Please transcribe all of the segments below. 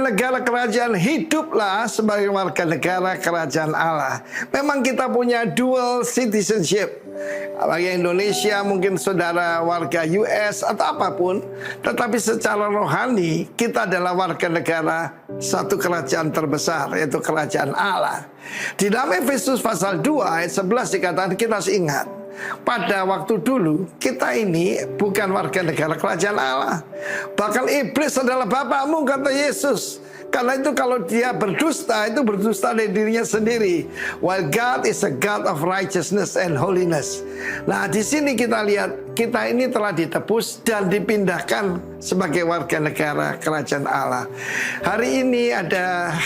negara kerajaan, hiduplah sebagai warga negara kerajaan Allah. Memang kita punya dual citizenship. Bagi Indonesia mungkin saudara warga US atau apapun, tetapi secara rohani kita adalah warga negara satu kerajaan terbesar, yaitu kerajaan Allah. Di dalam Efesus pasal 2 ayat 11 dikatakan, kita harus ingat, pada waktu dulu kita ini bukan warga negara kerajaan Allah. Bahkan iblis adalah bapakmu, kata Yesus. Karena itu kalau dia berdusta, itu berdusta dari dirinya sendiri. While God is a God of righteousness and holiness. Nah, di sini kita lihat, kita ini telah ditebus dan dipindahkan sebagai warga negara kerajaan Allah. Hari ini ada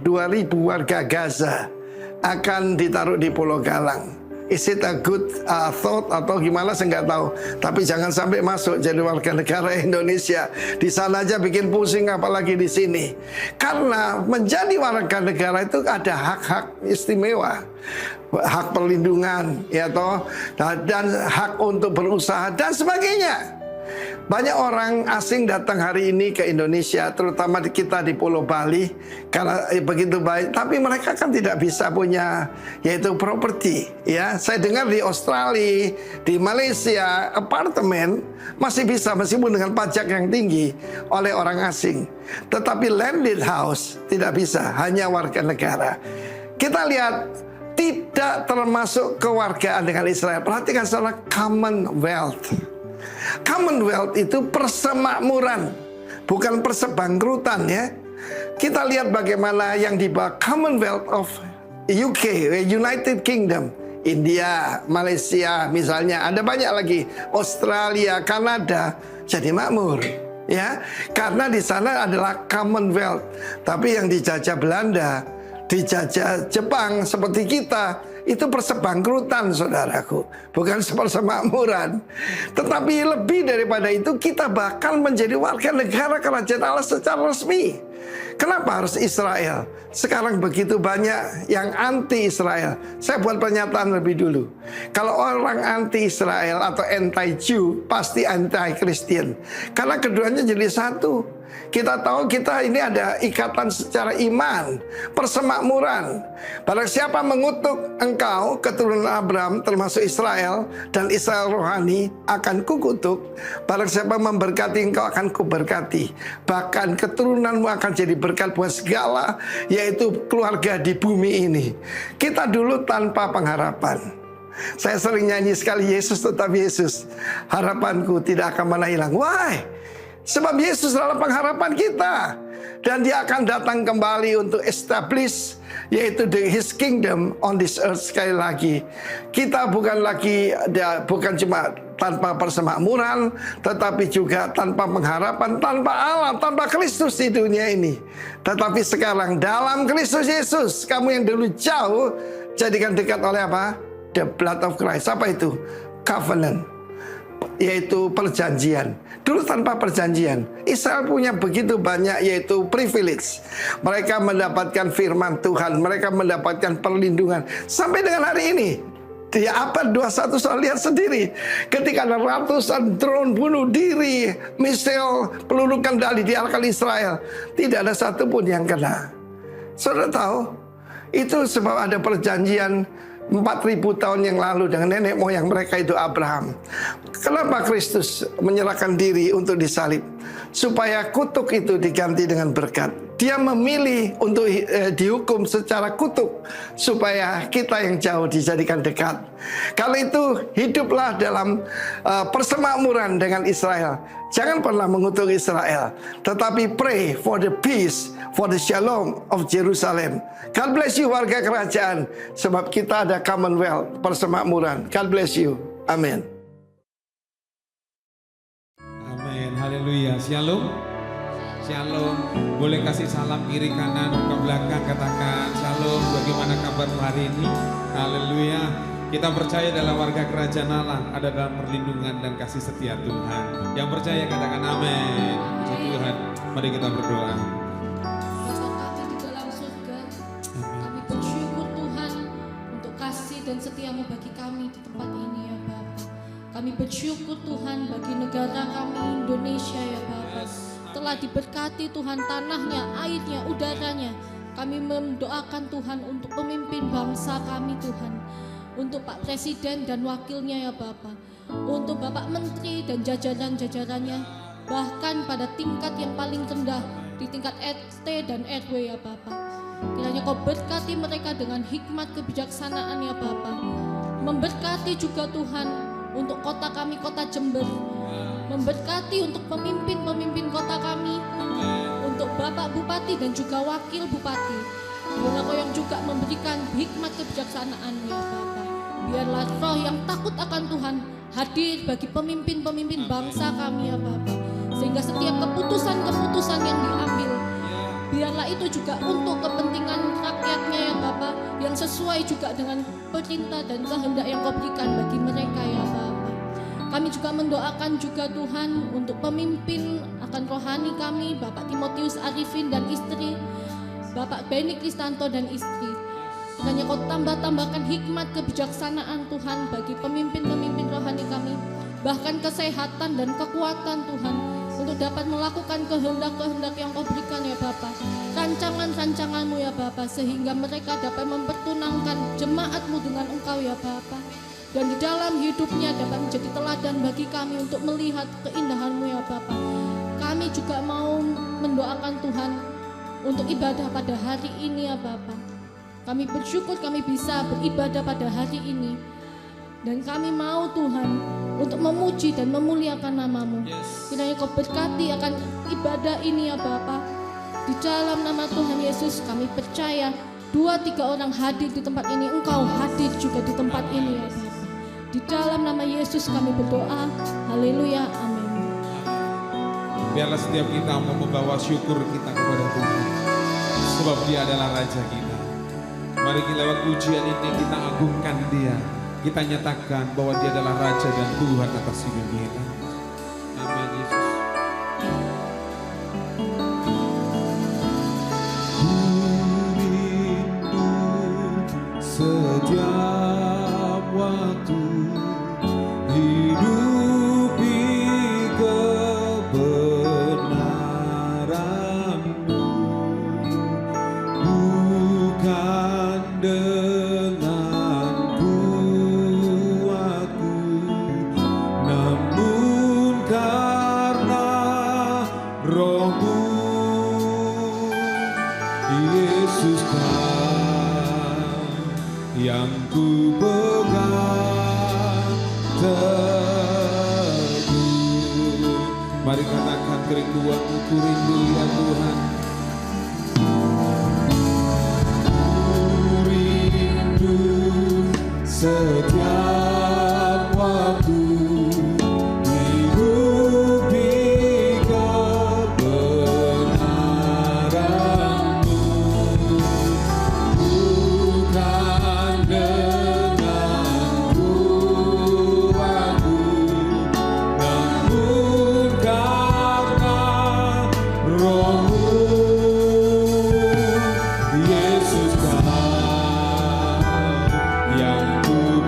2.000 warga Gaza akan ditaruh di Pulau Galang. Is it a good thought atau gimana, saya nggak tahu. Tapi jangan sampai masuk jadi warga negara Indonesia. Di sana aja bikin pusing, apalagi di sini. Karena menjadi warga negara itu ada hak-hak istimewa. Hak perlindungan, ya toh, dan hak untuk berusaha dan sebagainya. Banyak orang asing datang hari ini ke Indonesia, terutama kita di Pulau Bali, karena begitu baik. Tapi mereka kan tidak bisa punya, yaitu properti. Ya, saya dengar di Australia, di Malaysia, apartemen masih bisa meskipun dengan pajak yang tinggi oleh orang asing. Tetapi landed house tidak bisa, hanya warga negara. Kita lihat, tidak termasuk kewargaan dengan Israel. Perhatikan salah, Commonwealth. Commonwealth itu persemakmuran, bukan persebangkrutan ya. Kita lihat bagaimana yang di bawah Commonwealth of UK, United Kingdom, India, Malaysia misalnya, ada banyak lagi, Australia, Kanada, jadi makmur. Ya, karena di sana adalah Commonwealth. Tapi yang dijajah Belanda, dijajah Jepang seperti kita, itu persebangkrutan, saudaraku, bukan persemakmuran. Tetapi lebih daripada itu, kita bakal menjadi warga negara kerajaan Allah secara resmi. Kenapa harus Israel? Sekarang begitu banyak yang anti Israel. Saya buat pernyataan lebih dulu. Kalau orang anti Israel atau anti-Jew, pasti anti-Christian. Karena keduanya jadi satu. Kita tahu kita ini ada ikatan secara iman, persemakmuran. Barang siapa mengutuk engkau, keturunan Abraham, termasuk Israel, dan Israel rohani, akan kukutuk. Barang siapa memberkati engkau, akan kuberkati. Bahkan keturunanmu akan jadi berkat buat segala, yaitu keluarga di bumi ini. Kita dulu tanpa pengharapan. Saya sering nyanyi sekali, Yesus tetap Yesus, harapanku tidak akan pernah hilang. Why? Sebab Yesus adalah pengharapan kita. Dan dia akan datang kembali untuk establish, yaitu His kingdom on this earth. Sekali lagi, kita bukan lagi, bukan cuma tanpa persemakmuran, tetapi juga tanpa pengharapan, tanpa Allah, tanpa Kristus di dunia ini. Tetapi sekarang dalam Kristus Yesus, kamu yang dulu jauh, jadikan dekat oleh apa? The blood of Christ. Apa itu? Covenant, yaitu perjanjian. Dulu tanpa perjanjian, Israel punya begitu banyak, yaitu privilege. Mereka mendapatkan firman Tuhan, mereka mendapatkan perlindungan. Sampai dengan hari ini, di abad 21, saya lihat sendiri, ketika ada ratusan drone bunuh diri, misil, peluru kendali diarahkan Israel, tidak ada satupun yang kena. Saudara tahu, itu sebab ada perjanjian 4.000 tahun yang lalu dengan nenek moyang mereka, itu Abraham. Kenapa Kristus menyerahkan diri untuk disalib? Supaya kutuk itu diganti dengan berkat. Dia memilih untuk dihukum secara kutuk, supaya kita yang jauh dijadikan dekat. Kalau itu, hiduplah dalam persemakmuran dengan Israel. Jangan pernah mengutuk Israel, tetapi pray for the peace, for the shalom of Jerusalem. God bless you, warga kerajaan, sebab kita ada Commonwealth, persemakmuran. God bless you. Amin. Amin. Haleluya. Shalom. Shalom. Boleh kasih salam kiri kanan ke belakang, katakan shalom. Bagaimana kabar hari ini? Haleluya. Kita percaya dalam warga kerajaan Allah, ada dalam perlindungan dan kasih setia Tuhan. Yang percaya katakan amin. Puji Tuhan. Mari kita berdoa. Dan setiamu bagi kami di tempat ini ya Bapa. Kami bersyukur Tuhan bagi negara kami Indonesia ya Bapa. telah diberkati Tuhan, tanahnya, airnya, udaranya. Kami mendoakan Tuhan untuk pemimpin bangsa kami Tuhan, untuk Pak Presiden dan wakilnya ya Bapak, untuk Bapak Menteri dan jajaran-jajarannya, bahkan pada tingkat yang paling rendah, di tingkat RT dan RW ya Bapak. Kiranya Kau berkati mereka dengan hikmat kebijaksanaan ya Bapak. Memberkati juga Tuhan untuk kota kami, kota Jember. Memberkati untuk pemimpin-pemimpin kota kami, untuk Bapak Bupati dan juga Wakil Bupati. Biarlah Kau yang juga memberikan hikmat kebijaksanaan ya Bapak. Biarlah roh yang takut akan Tuhan hadir bagi pemimpin-pemimpin bangsa kami ya Bapak. Sehingga setiap keputusan-keputusan yang diambil, biarlah itu juga untuk kepentingan rakyatnya ya Bapak, yang sesuai juga dengan perintah dan kehendak yang Kau berikan bagi mereka ya Bapak. Kami juga mendoakan juga Tuhan untuk pemimpin akan rohani kami, Bapak Timotius Arifin dan istri, Bapak Beni Kristanto dan istri. Kiranya Kau tambah-tambahkan hikmat kebijaksanaan Tuhan bagi pemimpin-pemimpin rohani kami, bahkan kesehatan dan kekuatan Tuhan untuk dapat melakukan kehendak-kehendak yang Kau berikan ya Bapak, rancangan-rancangan-Mu ya Bapak, sehingga mereka dapat mempertunangkan jemaat-Mu dengan Engkau ya Bapak, dan di dalam hidupnya dapat menjadi teladan bagi kami untuk melihat keindahan-Mu ya Bapak. Kami juga mau mendoakan Tuhan untuk ibadah pada hari ini ya Bapak. Kami bersyukur kami bisa beribadah pada hari ini, dan kami mau Tuhan untuk memuji dan memuliakan nama-Mu. Kiranya Kau berkati akan ibadah ini ya Bapa. Di dalam nama Tuhan Yesus kami percaya 2-3 orang hadir di tempat ini, Engkau hadir juga di tempat ini ya Bapa. Di dalam nama Yesus kami berdoa. Haleluya, amin. Biarlah setiap kita mau membawa syukur kita kepada Tuhan, sebab Dia adalah Raja kita. Mari lewat pujian ini kita agungkan Dia, kita nyatakan bahwa Dia adalah Raja dan Tuhan atas hidup kita. Amin Yesus. Setiap waktu hidup di kebenaran-Mu, bukan dengan kuatku, namun karena Roh-Mu. Yesus yang ku pegang teguh. Mari katakan kerinduanmu, ku rindu ya Tuhan. Ku rindu setiap waktu hidup di kebenaran-Mu, bukan dengan kuatku, namun karena Roh-Mu. Yesus Kau yang ku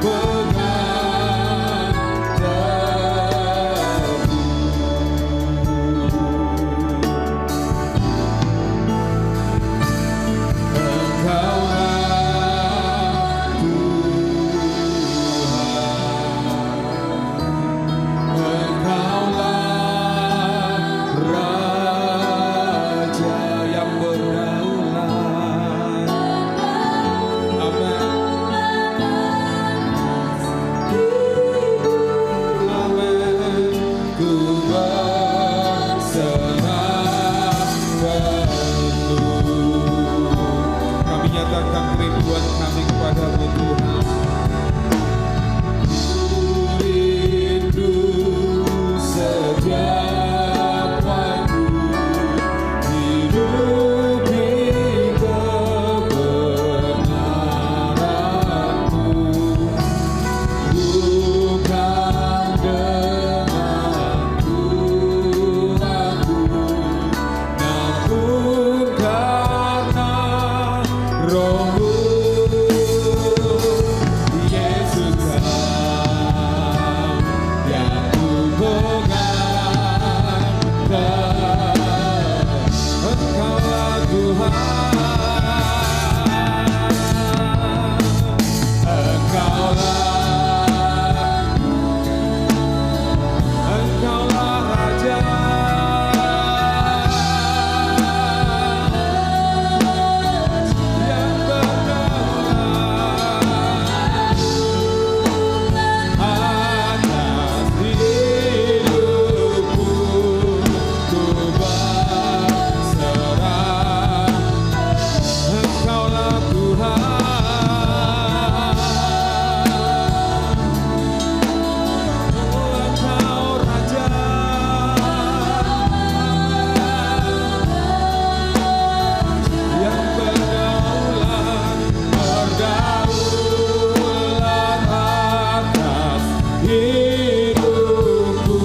hidupku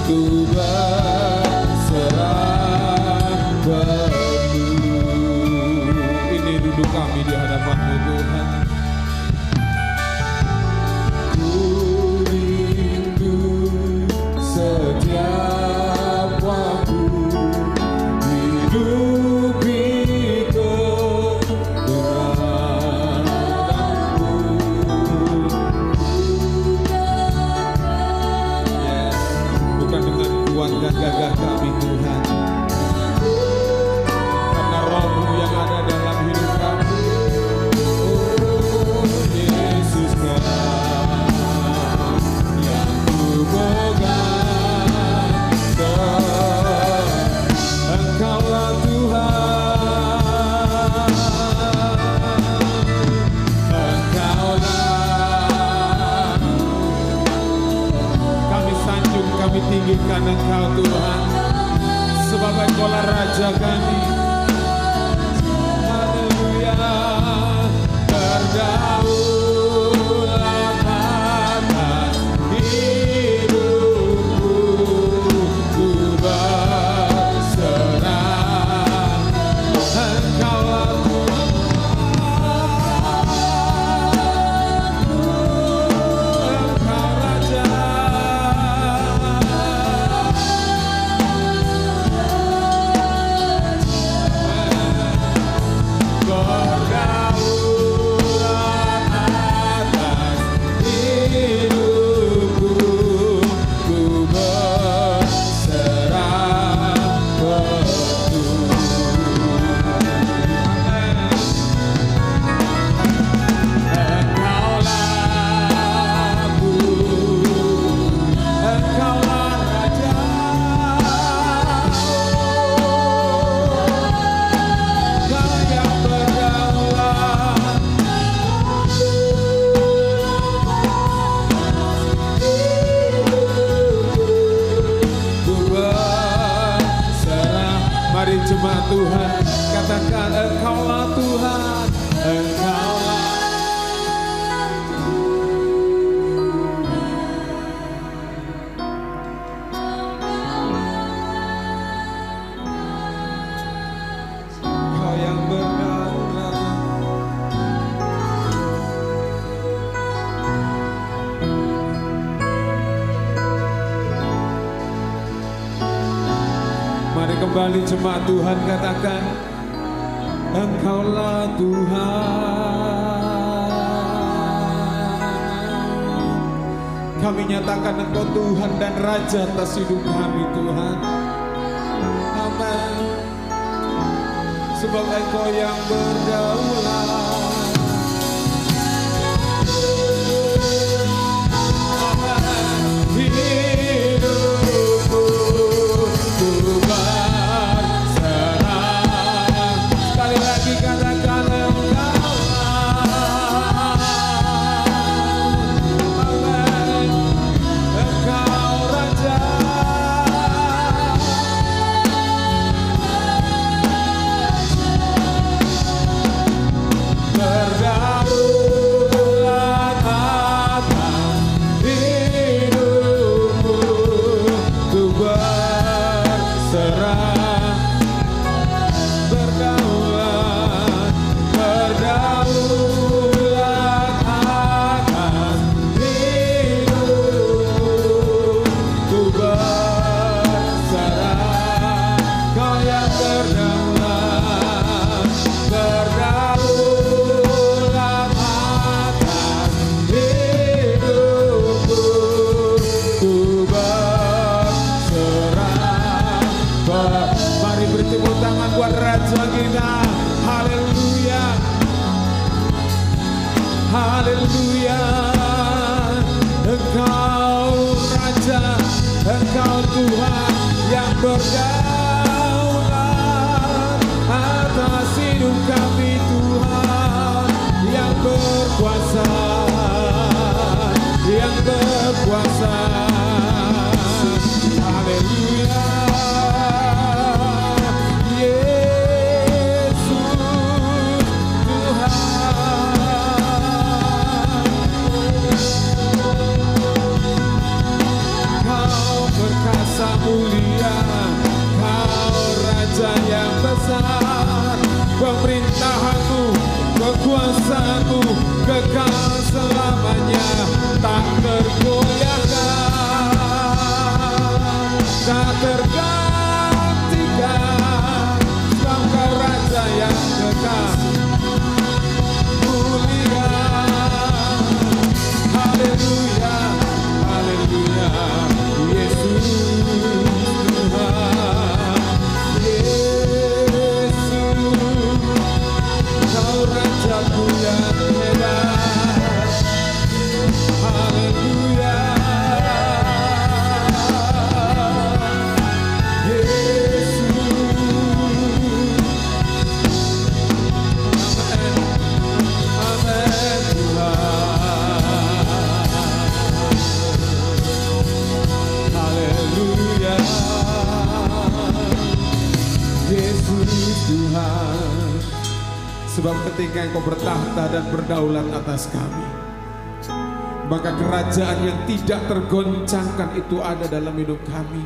ku berserah padamu. Ini duduk kami di hadapan-Mu Tuhan. Ku rindu setiap waktu hidupi Bukan dengan kuat dan gagah kami Tuhan, karena Roh-Mu yang ada dalam hidup kami. Oh Yesus kan yang ku pegang, Engkaulah Tuhan, Engkaulah. Kami sanjung, kami tinggikan Engkau Tuhan, sebab Engkaulah Raja kami. Haleluya. Berdaulat atas hidupku, ku berserah. Engkaulah Tuhan, Engkau Raja. Berdaulat atas hidupku, ku berserah padamu. Engkaulah ku, Engkaulah Raja. Kau yang berdaulat, ku berserah. Mari jemaat Tuhan, katakan Engkaulah Tuhan, Engkaulah. Kau yang berdaulat. Mari kembali jemaat Tuhan, katakan Engkaulah Tuhan. Kami nyatakan Engkau Tuhan dan Raja atas hidup kami Tuhan. Amin. Sebab Engkau yang berdaulat. Hidupku ku berserah. Sekali lagi katakan Engkaulah. Amin. Engkau Raja. tergantikan, sebab Kau Raja yang kekal mulia. Haleluya, haleluya, Yesus Tuhan, Yesus, Kau Rajaku yang hebat. Haleluya, Yesus. Amin, amin Tuhan. Haleluya, Yesus Tuhan. Sebab ketika Engkau bertahta dan berdaulat atas kami, maka kerajaan yang tidak tergoncangkan itu ada dalam hidup kami,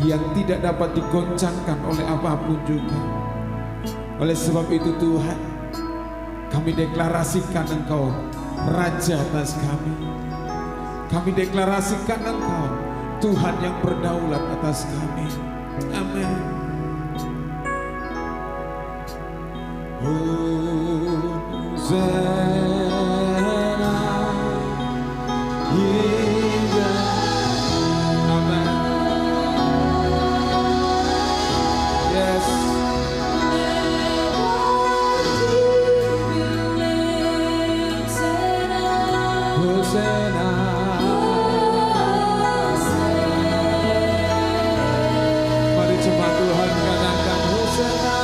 yang tidak dapat digoncangkan oleh apapun juga. Oleh sebab itu Tuhan, kami deklarasikan Engkau Raja atas kami. Kami deklarasikan Engkau Tuhan yang berdaulat atas kami. Amin. Hosana, hingga amin. Yes. Hosana. Mari jemaat Tuhan katakan Hosana.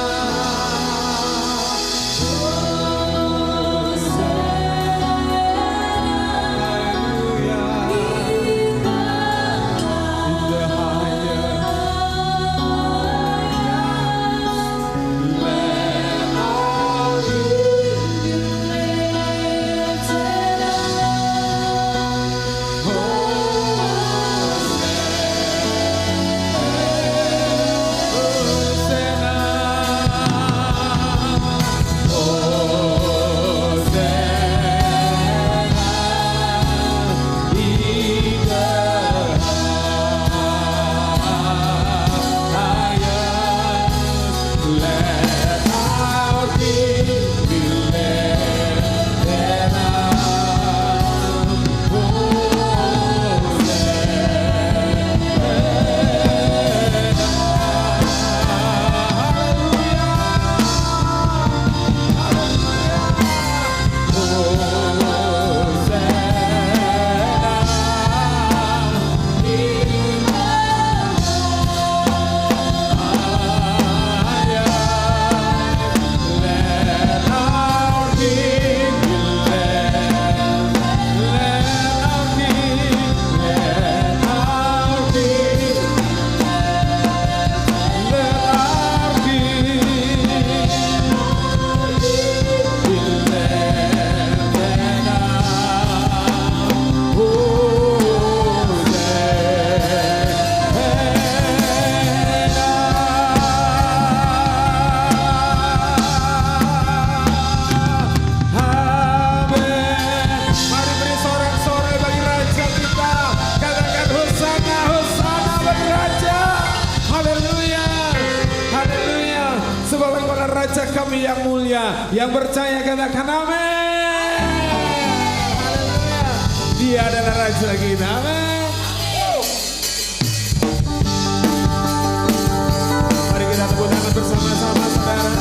Raja kami yang mulia, yang percaya katakan amin. Haleluya. Dia adalah Raja kita. Amin. Mari kita tepuk tangan bersama-sama saudara.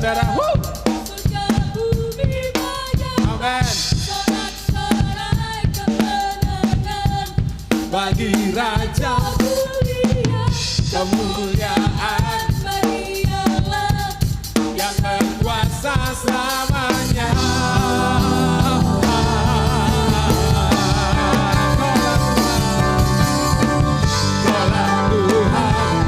saudara. Surga bumi banyak, Amin. sorak-sorai kemenangan. Bagi Raja Mulia, kemuliaan bagi Allah yang berkuasa selamanya. Kaulah Tuhan,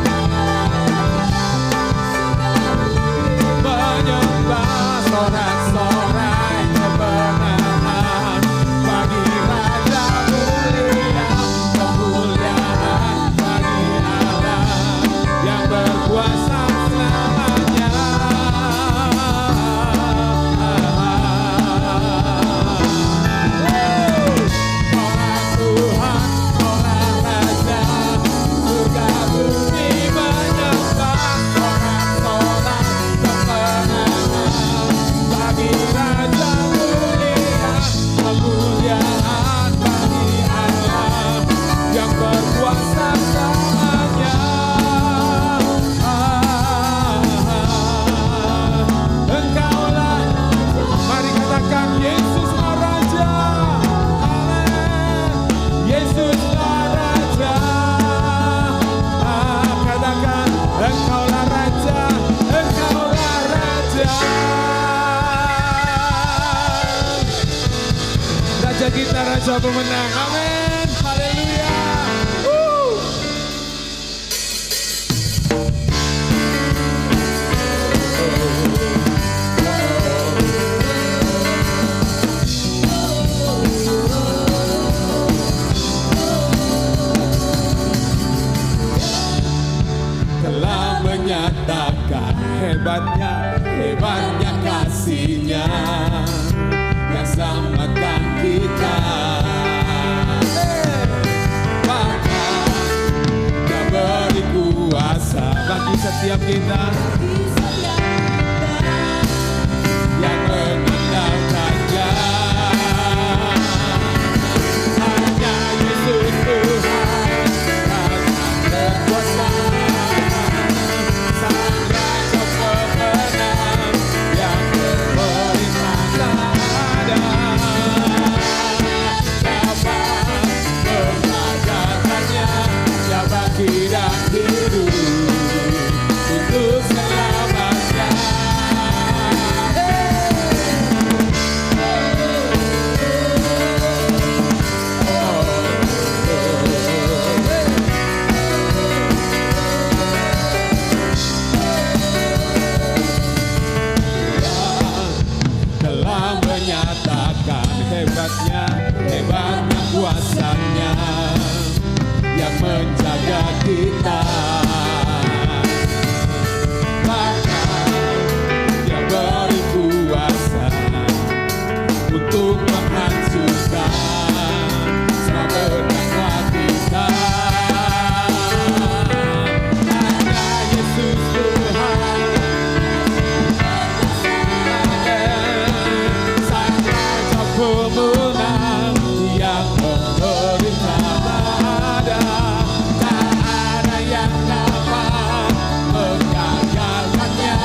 menyembah sorak-sorai kebenaran bagi Raja mulia, kemuliaan bagi Allah yang berkuasa selamanya. Kaulah Tuhan, kaulah Raja, surga bumi menyembah sorak-sorai kemenangan bagi Raja mulia, kemuliaan bagi Allah yang berkuasa selamanya. Engkaulah, mari katakan Yesuslah Raja. Amin. Yesuslah Raja. Katakan Engkaulah Raja, Engkaulah Raja. Raja kita, Raja pemenang. Amin. Haleluya. Telah menyatakan hebatnya kasih-Nya yang selamatkan kita. Bahkan Dia beri kuasa bagi setiap kita yang mengandalkannya. Hanya Yesus Tuhan, Raja berkuasa, Sang Raja pemenang yang memerintah ada. Dapat mengajarkannya, Dia bagi dan hidup untuk selamanya. Telah menyatakan hebatnya kuasa-Nya yang menjaga kita. Bahkan Dia beri kuasa untuk menghancurkan semua berdakwa kita. Hanya Yesus Tuhan, Sang Raja pemenang yang memerintah ada. Tak ada yang dapat menggagalkannya.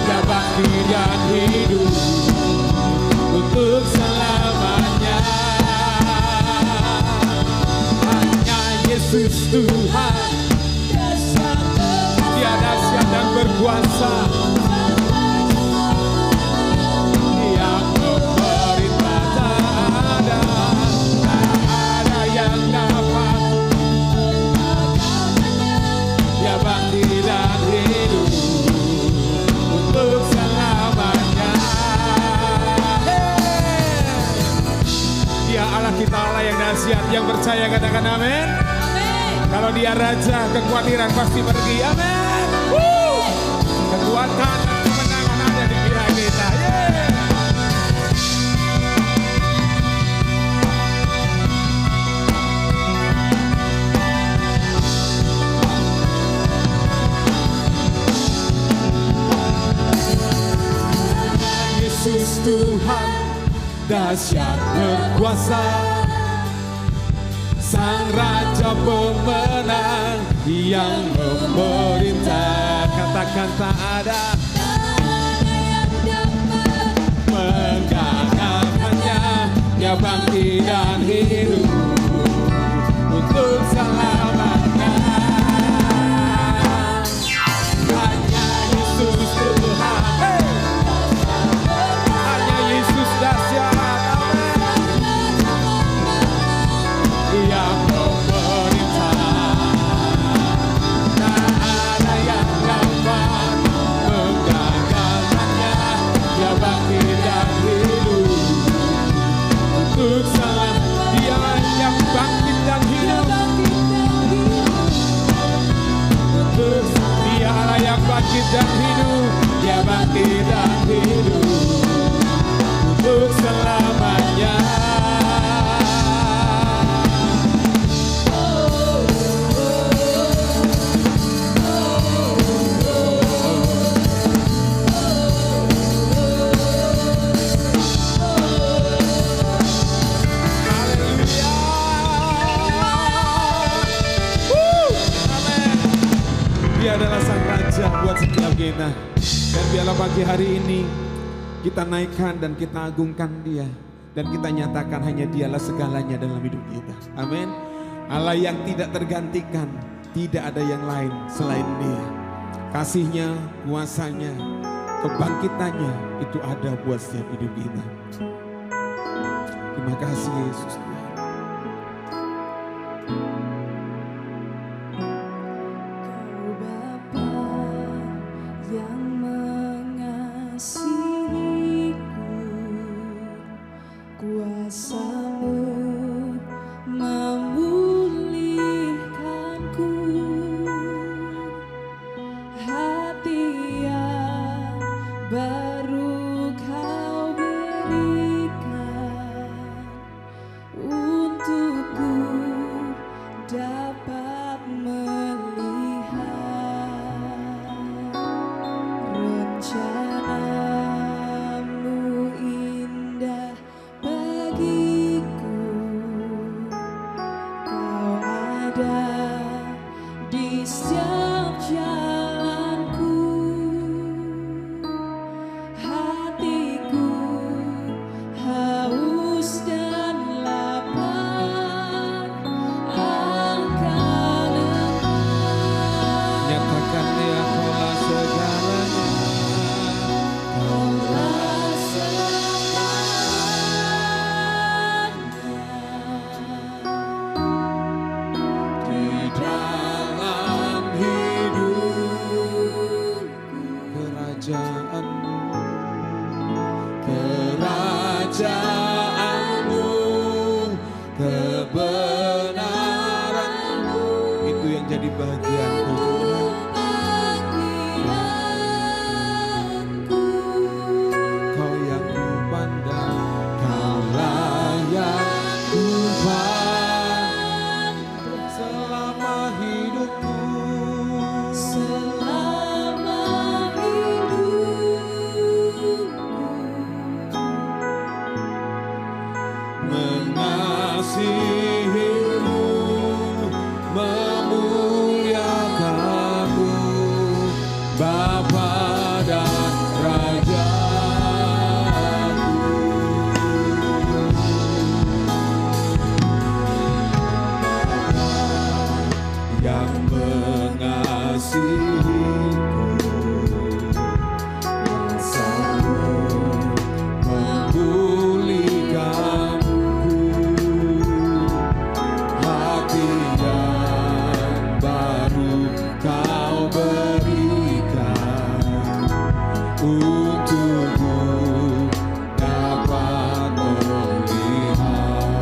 Dia bangkit dan hidup untuk selamanya. Hanya Yesus Tuhan, Dia dahsyat dan berkuasa, yang memerintah tak ada yang dapat. Dia bangkit dan hidup untuk selamanya. Dia Allah kita, Allah yang dahsyat, yang percaya katakan amin. Kalau Dia Raja, kekhawatiran pasti pergi. Amin. Kekuatan dan kemenangan ada di pihak kita. Yeay. Yesus Tuhan, dahsyat berkuasa, Sang Raja pemenang yang memerintah. Katakan tak ada bangkit dan hidup untuk selamanya. Hanya Yesus Tuhan, hanya Yesus dahsyat, yang memerintah. Tak ada yang dapat menggagalkannya. Dia bangkit dan hidup untuk salah. Dia yang bangkit dan hidup. Dia yang bangkit dan hidup. Dia bangkit dan hidup untuk selamanya. Dia adalah sang raja buat setiap kita. Dan biarlah pagi hari ini kita naikkan dan kita agungkan dia. Dan kita nyatakan hanya dialah segalanya dalam hidup kita. Amin. Allah yang tidak tergantikan. Tidak ada yang lain selain dia. Kasihnya, kuasanya, kebangkitannya itu ada buat setiap hidup kita. Terima kasih Yesus Tuhan. Kuasamu memulihkanku, hati yang baru Kau berikan untukku dapat melihat rencanamu indah bagiku. Kau ada di setiap jalanku, hatiku haus dan lapar akan Engkau. Nyatakan dia kaulah segalanya. Kaulah segalanya. Di dalam hidup kerajaanmu, kerajaanmu, kebenaranmu, itu yang jadi bagianku Tuhan. Kau yang kupandang, kaulah yang kupandang selama hidupku. Selama hidupku, Mengasihimu, memuliakanmu, Bapa dan Rajaku. Yang mengasihiku, kuasamu memulihkanku, hati yang baru Kau berikan untukku dapat melihat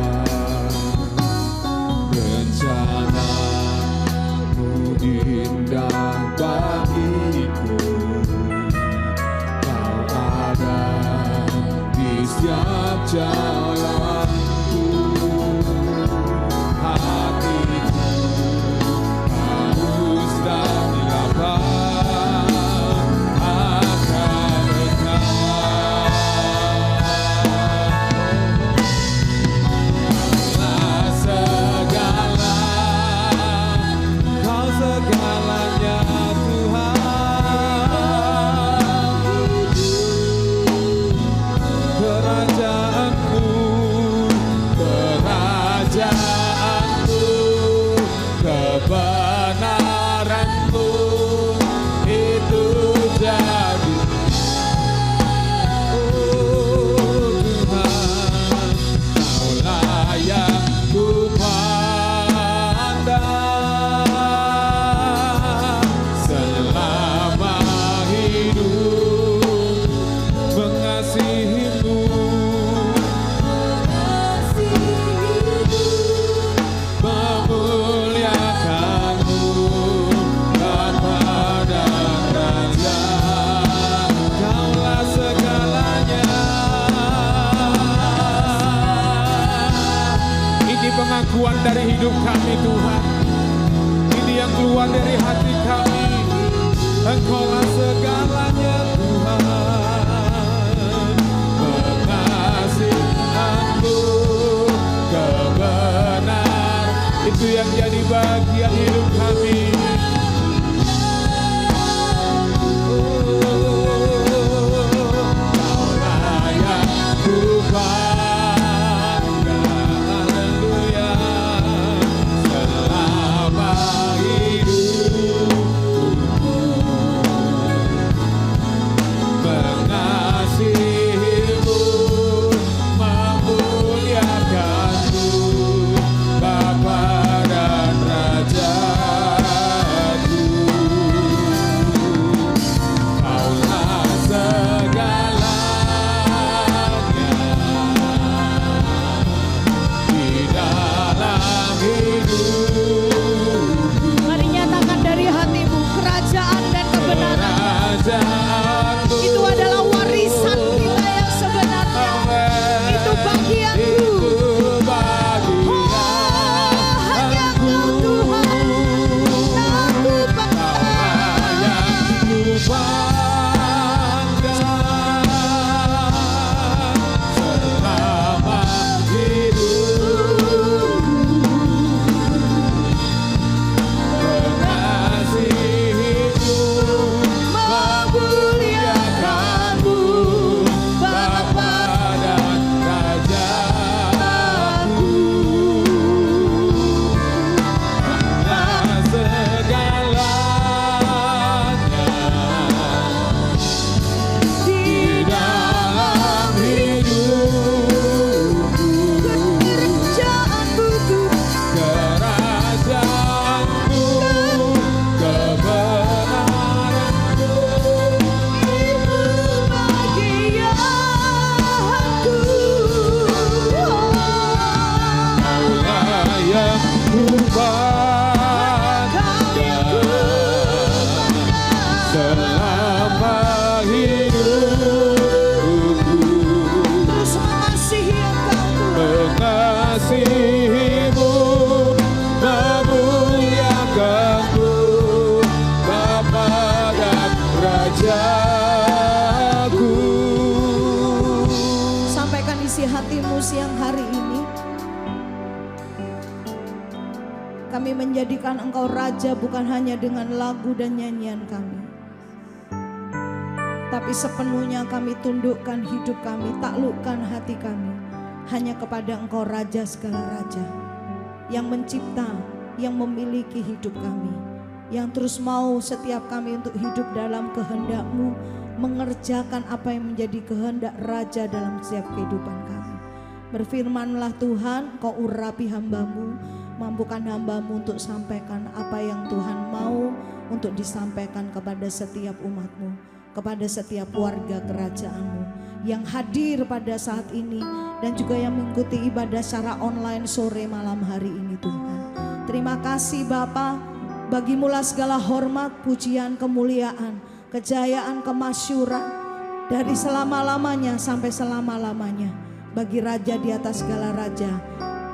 rencanamu indah bagiku. Kau ada di setiap jalanku, hatiku haus dan lapar akan Engkau. Kaulah segala, Kau segalanya. keluar dari hati kami. Engkaulah segalanya Tuhan. Pengasihanmu kebenar, itu yang jadi bagian hidup kami. Mari nyatakan dari hatimu, kerajaan dan kebenaran itu adalah warisan kita yang sebenarnya. Itu bagianku. Hanya Engkau Tuhan. Aku hatimu siang hari ini. Kami menjadikan Engkau Raja bukan hanya dengan lagu dan nyanyian kami, tapi sepenuhnya kami tundukkan hidup kami, taklukkan hati kami hanya kepada Engkau Raja segala Raja, yang mencipta, yang memiliki hidup kami, yang terus mau setiap kami untuk hidup dalam kehendak-Mu, mengerjakan apa yang menjadi kehendak Raja dalam setiap kehidupan kami. Berfirmanlah Tuhan, Kau urapi hamba-Mu, mampukan hamba-Mu untuk sampaikan apa yang Tuhan mau untuk disampaikan kepada setiap umat-Mu, kepada setiap warga kerajaan-Mu yang hadir pada saat ini dan juga yang mengikuti ibadah secara online sore malam hari ini Tuhan. Terima kasih Bapa, bagimulah segala hormat, pujian, kemuliaan, kejayaan, kemasyuran dari selama-lamanya sampai selama-lamanya bagi Raja di atas segala raja.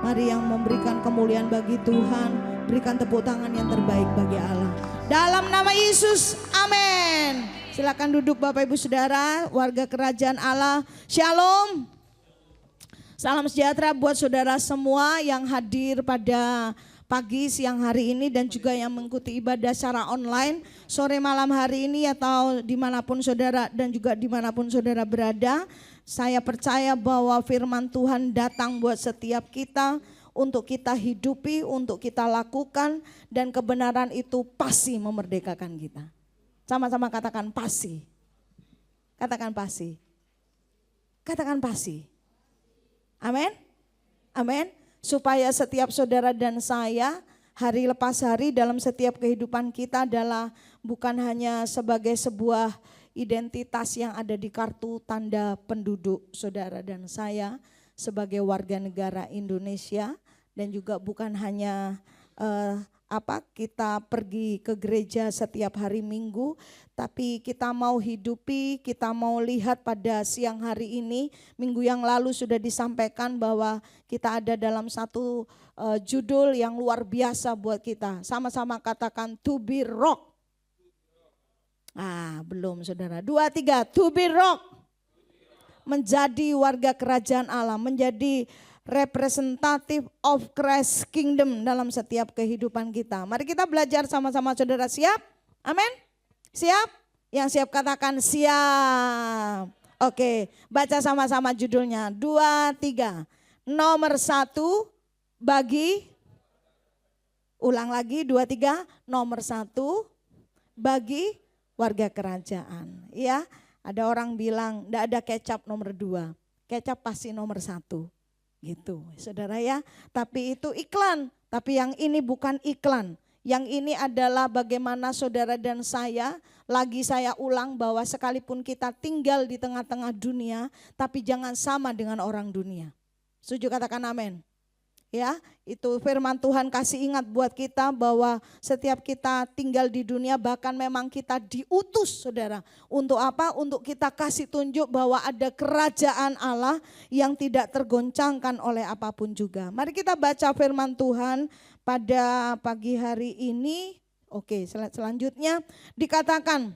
Mari yang memberikan kemuliaan bagi Tuhan, berikan tepuk tangan yang terbaik bagi Allah. Dalam nama Yesus, amin. Silakan duduk Bapak Ibu Saudara, warga kerajaan Allah. Shalom. Salam sejahtera buat saudara semua yang hadir pada pagi siang hari ini dan juga yang mengikuti ibadah secara online sore malam hari ini atau dimanapun saudara dan juga dimanapun saudara berada. Saya percaya bahwa firman Tuhan datang buat setiap kita untuk kita hidupi, untuk kita lakukan, dan kebenaran itu pasti memerdekakan kita. Sama-sama katakan pasti. Katakan pasti. Katakan pasti. Amin. Amin. Supaya setiap saudara dan saya hari lepas hari dalam setiap kehidupan kita adalah bukan hanya sebagai sebuah identitas yang ada di kartu tanda penduduk saudara dan saya sebagai warga negara Indonesia, dan juga bukan hanya kita pergi ke gereja setiap hari Minggu, tapi kita mau hidupi, kita mau lihat pada siang hari ini. Minggu yang lalu sudah disampaikan bahwa kita ada dalam satu judul yang luar biasa buat kita. Sama-sama katakan to be rock. Belum saudara. 2, 3, to be rock. Menjadi warga kerajaan Allah, menjadi representative of Christ Kingdom dalam setiap kehidupan kita. Mari kita belajar sama-sama saudara, siap? Amin? Siap? Yang siap katakan siap. Oke, baca sama-sama judulnya. 2, 3. Nomor 1 bagi, ulang lagi 2, 3. Nomor 1 bagi warga kerajaan. Ya, ada orang bilang enggak ada kecap nomor 2. Kecap pasti nomor 1. Gitu saudara ya, tapi itu iklan, tapi yang ini bukan iklan. Yang ini adalah bagaimana saudara dan saya, lagi saya ulang bahwa sekalipun kita tinggal di tengah-tengah dunia, tapi jangan sama dengan orang dunia. Setuju, katakan amin. Ya, itu firman Tuhan kasih ingat buat kita bahwa setiap kita tinggal di dunia, bahkan memang kita diutus saudara. Untuk apa? Untuk kita kasih tunjuk bahwa ada kerajaan Allah yang tidak tergoncangkan oleh apapun juga. Mari kita baca firman Tuhan pada pagi hari ini. Oke, selanjutnya dikatakan,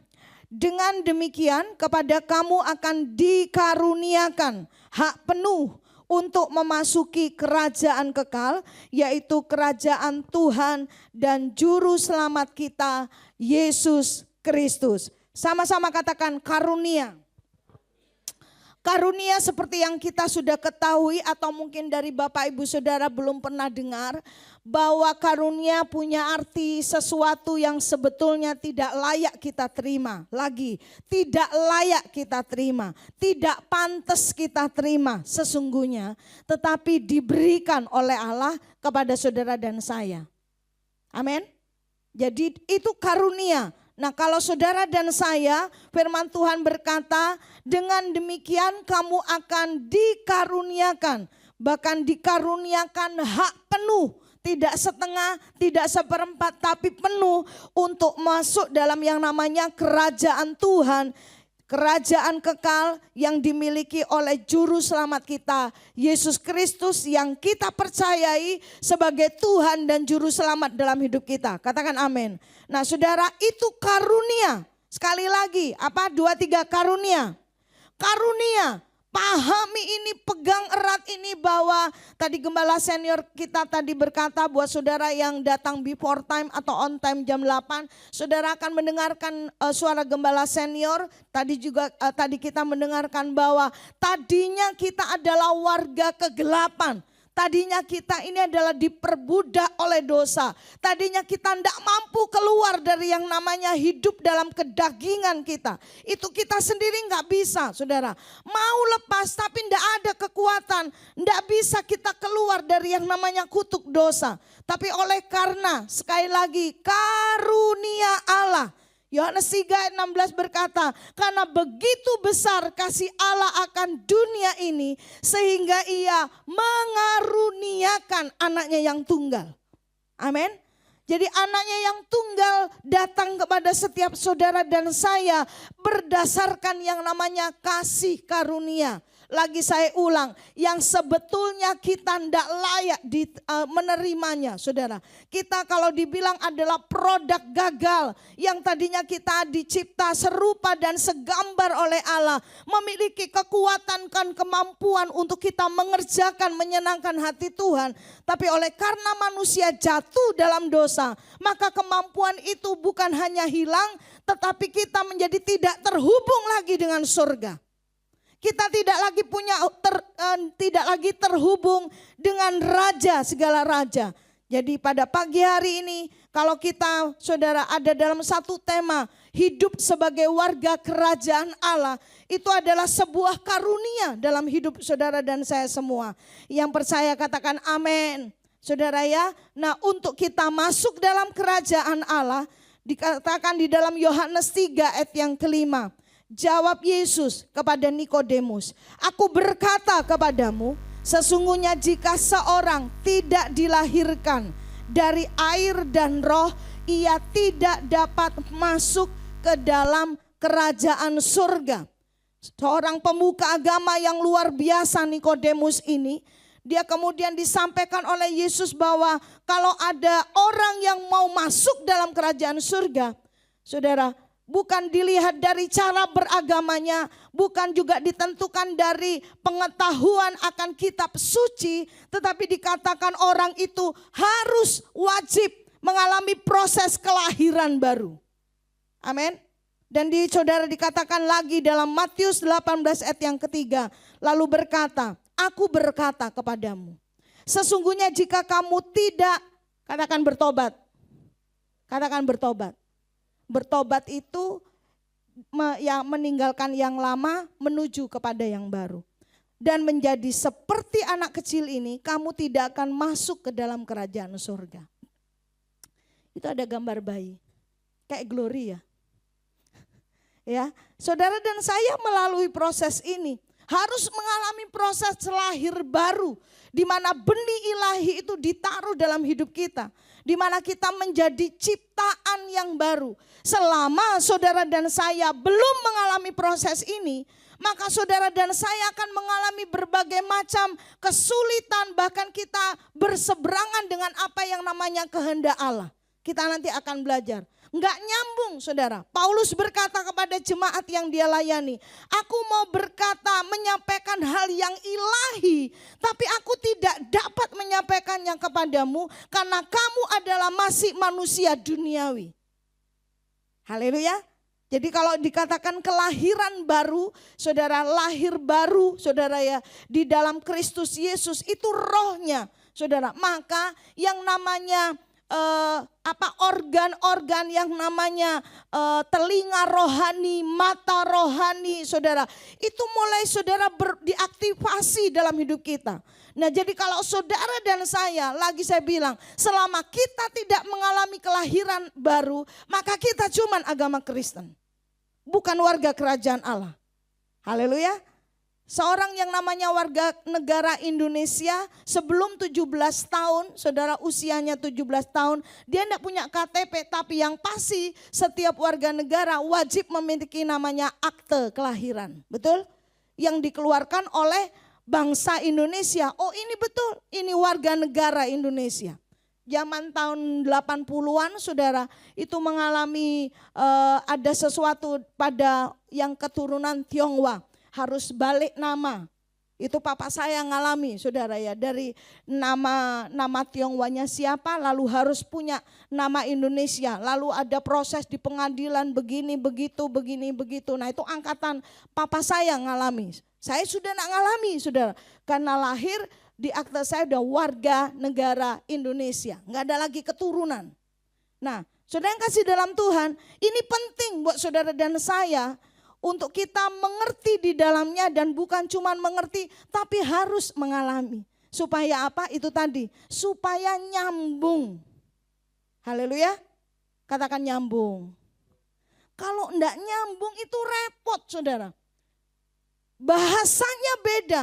dengan demikian kepada kamu akan dikaruniakan hak penuh untuk memasuki kerajaan kekal, yaitu kerajaan Tuhan dan Juru Selamat kita, Yesus Kristus. Sama-sama katakan karunia. Karunia seperti yang kita sudah ketahui atau mungkin dari Bapak Ibu Saudara belum pernah dengar, bahwa karunia punya arti sesuatu yang sebetulnya tidak layak kita terima. Lagi, tidak layak kita terima, tidak pantas kita terima sesungguhnya, tetapi diberikan oleh Allah kepada saudara dan saya. Amin. Jadi itu karunia. Nah, kalau saudara dan saya, firman Tuhan berkata, dengan demikian kamu akan dikaruniakan, bahkan dikaruniakan hak penuh, tidak setengah, tidak seperempat, tapi penuh untuk masuk dalam yang namanya kerajaan Tuhan, kerajaan kekal yang dimiliki oleh Juru Selamat kita, Yesus Kristus, yang kita percayai sebagai Tuhan dan Juru Selamat dalam hidup kita. Katakan amin. Nah saudara, itu karunia. Sekali lagi, apa? 2, 3, karunia. Karunia. Pahami ini, pegang erat ini, bahwa tadi gembala senior kita tadi berkata buat saudara yang datang before time atau on time jam 8, saudara akan mendengarkan suara gembala senior. Tadi juga tadi kita mendengarkan bahwa tadinya kita adalah warga kegelapan. Tadinya kita ini adalah diperbudak oleh dosa. Tadinya kita tidak mampu keluar dari yang namanya hidup dalam kedagingan kita. Itu kita sendiri nggak bisa, saudara. Mau lepas tapi tidak ada kekuatan. Tidak bisa kita keluar dari yang namanya kutuk dosa. Tapi oleh karena, sekali lagi, karunia Allah. Yohanes 3 ayat 16 berkata, karena begitu besar kasih Allah akan dunia ini, sehingga ia mengaruniakan anaknya yang tunggal. Amin. Jadi anaknya yang tunggal datang kepada setiap saudara dan saya berdasarkan yang namanya kasih karunia. Lagi saya ulang, yang sebetulnya kita tidak layak menerimanya, saudara. Kita kalau dibilang adalah produk gagal, yang tadinya kita dicipta serupa dan segambar oleh Allah, memiliki kekuatan dan kemampuan untuk kita mengerjakan, menyenangkan hati Tuhan. Tapi oleh karena manusia jatuh dalam dosa, maka kemampuan itu bukan hanya hilang, tetapi kita menjadi tidak terhubung lagi dengan surga. Kita tidak lagi terhubung dengan raja, segala raja. Jadi pada pagi hari ini, kalau kita saudara ada dalam satu tema, hidup sebagai warga kerajaan Allah, itu adalah sebuah karunia dalam hidup saudara dan saya semua. Yang percaya katakan amin. Saudara ya, nah untuk kita masuk dalam kerajaan Allah, dikatakan di dalam Yohanes 3 ayat yang kelima. Jawab Yesus kepada Nikodemus, aku berkata kepadamu, sesungguhnya jika seorang tidak dilahirkan dari air dan roh, ia tidak dapat masuk ke dalam kerajaan surga. Seorang pemuka agama yang luar biasa Nikodemus ini, dia kemudian disampaikan oleh Yesus bahwa kalau ada orang yang mau masuk dalam kerajaan surga, saudara, bukan dilihat dari cara beragamanya, bukan juga ditentukan dari pengetahuan akan kitab suci, tetapi dikatakan orang itu harus wajib mengalami proses kelahiran baru. Amin. Dan saudara dikatakan lagi dalam Matius 18 ayat yang ketiga, lalu berkata, aku berkata kepadamu, sesungguhnya jika kamu tidak, katakan bertobat. Katakan bertobat. Bertobat itu ya meninggalkan yang lama menuju kepada yang baru. Dan menjadi seperti anak kecil ini, kamu tidak akan masuk ke dalam kerajaan surga. Itu ada gambar bayi, kayak Glory ya. Ya, saudara dan saya melalui proses ini harus mengalami proses lahir baru, di mana benih ilahi itu ditaruh dalam hidup kita, di mana kita menjadi ciptaan yang baru. Selama saudara dan saya belum mengalami proses ini, maka saudara dan saya akan mengalami berbagai macam kesulitan, bahkan kita berseberangan dengan apa yang namanya kehendak Allah. Kita nanti akan belajar. Enggak nyambung saudara. Paulus berkata kepada jemaat yang dia layani, aku mau berkata menyampaikan hal yang ilahi, tapi aku tidak dapat menyampaikannya kepadamu karena kamu adalah masih manusia duniawi. Haleluya. Jadi kalau dikatakan kelahiran baru, saudara, lahir baru saudara ya, di dalam Kristus Yesus itu rohnya saudara. Maka yang namanya organ-organ yang namanya telinga rohani, mata rohani saudara, itu mulai saudara diaktifasi dalam hidup kita. Nah jadi kalau saudara dan saya, lagi saya bilang, selama kita tidak mengalami kelahiran baru, maka kita cuman agama Kristen, bukan warga kerajaan Allah. Haleluya. Seorang yang namanya warga negara Indonesia sebelum 17 tahun, saudara usianya 17 tahun, dia tidak punya KTP, tapi yang pasti setiap warga negara wajib memiliki namanya akte kelahiran. Betul? Yang dikeluarkan oleh bangsa Indonesia. Oh ini betul, ini warga negara Indonesia. Zaman tahun 80-an saudara itu mengalami ada sesuatu pada yang keturunan Tionghoa. Harus balik nama. Itu papa saya ngalami saudara ya, dari nama Tionghoanya siapa lalu harus punya nama Indonesia. Lalu ada proses di pengadilan begini begitu. Nah itu angkatan papa saya ngalami. Saya sudah nak ngalami saudara, karena lahir di akte saya udah warga negara Indonesia, nggak ada lagi keturunan. Nah saudara yang kasih dalam Tuhan, ini penting buat saudara dan saya untuk kita mengerti di dalamnya, dan bukan cuma mengerti tapi harus mengalami. Supaya apa? Itu tadi, supaya nyambung. Haleluya. Katakan nyambung. Kalau enggak nyambung itu repot saudara. Bahasanya beda,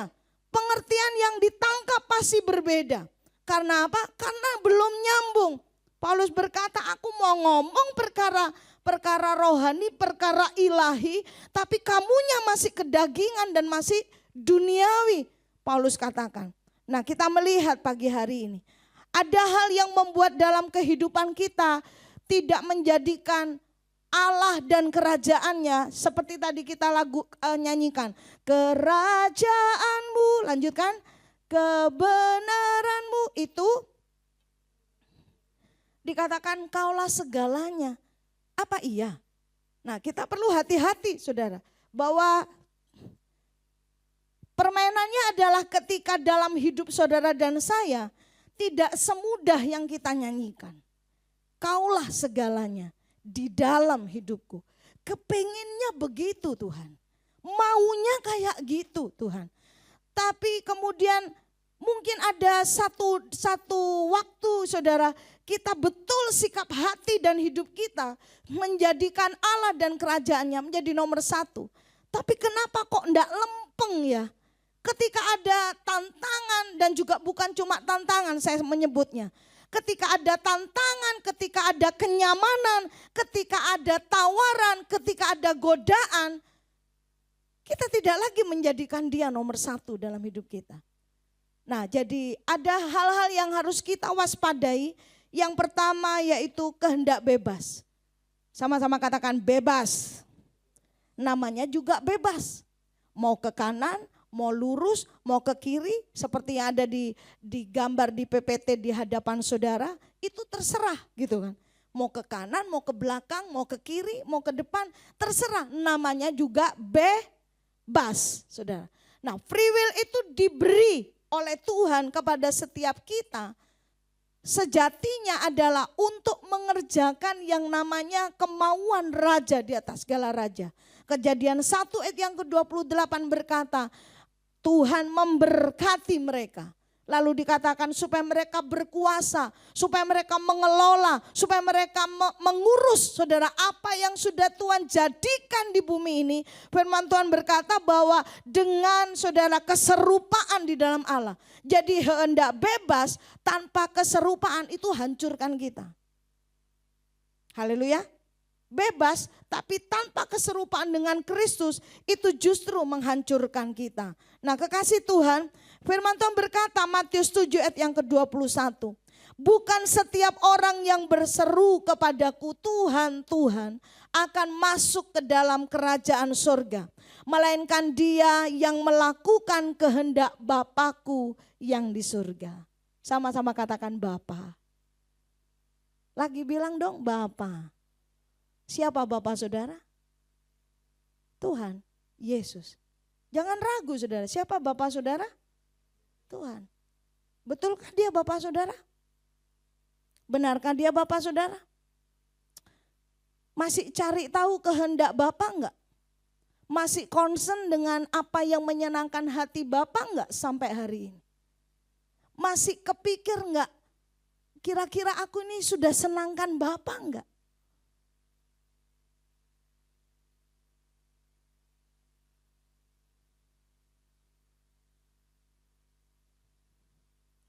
pengertian yang ditangkap pasti berbeda. Karena apa? Karena belum nyambung. Paulus berkata, aku mau ngomong perkara rohani, perkara ilahi, tapi kamunya masih kedagingan dan masih duniawi. Paulus katakan. Nah kita melihat pagi hari ini, ada hal yang membuat dalam kehidupan kita tidak menjadikan Allah dan kerajaannya, seperti tadi kita nyanyikan, kerajaanmu, lanjutkan, kebenaranmu itu dikatakan kaulah segalanya. Apa iya? Nah kita perlu hati-hati saudara, bahwa permainannya adalah ketika dalam hidup saudara dan saya tidak semudah yang kita nyanyikan. Kaulah segalanya di dalam hidupku. Kepenginnya begitu Tuhan, maunya kayak gitu Tuhan. Tapi kemudian mungkin ada satu waktu saudara, kita betul sikap hati dan hidup kita menjadikan Allah dan kerajaannya menjadi nomor satu. Tapi kenapa kok enggak lempeng ya? Ketika ada tantangan, dan juga bukan cuma tantangan saya menyebutnya. ketika ada tantangan, ketika ada kenyamanan, ketika ada tawaran, ketika ada godaan, kita tidak lagi menjadikan dia nomor satu dalam hidup kita. Nah, jadi ada hal-hal yang harus kita waspadai. Yang pertama yaitu kehendak bebas. Sama-sama katakan bebas. Namanya juga bebas. Mau ke kanan, mau lurus, mau ke kiri, seperti yang ada di gambar di PPT di hadapan saudara, itu terserah gitu kan. Mau ke kanan, mau ke belakang, mau ke kiri, mau ke depan, terserah. Namanya juga bebas, saudara. Nah, free will itu diberi oleh Tuhan kepada setiap kita. Sejatinya adalah untuk mengerjakan yang namanya kemauan raja di atas segala raja. Kejadian 1 ayat yang ke-28 berkata, Tuhan memberkati mereka. Lalu dikatakan supaya mereka berkuasa, supaya mereka mengelola, supaya mereka mengurus saudara apa yang sudah Tuhan jadikan di bumi ini. Firman Tuhan berkata bahwa dengan saudara keserupaan di dalam Allah. Jadi hendak bebas tanpa keserupaan itu hancurkan kita. Haleluya. Bebas tapi tanpa keserupaan dengan Kristus itu justru menghancurkan kita. Nah, kekasih Tuhan, firman Tuhan berkata Matius 7 ayat yang ke-21. Bukan setiap orang yang berseru kepadaku Tuhan, Tuhan akan masuk ke dalam kerajaan surga. Melainkan dia yang melakukan kehendak Bapakku yang di surga. Sama-sama katakan Bapa. Lagi bilang dong Bapa. Siapa Bapak saudara? Tuhan, Yesus. Jangan ragu saudara, siapa Bapak saudara? Tuhan. Betulkah dia Bapak saudara? Benarkah dia Bapak saudara? Masih cari tahu kehendak Bapak enggak? Masih concern dengan apa yang menyenangkan hati Bapak enggak sampai hari ini? Masih kepikir enggak? Kira-kira aku ini sudah senangkan Bapak enggak?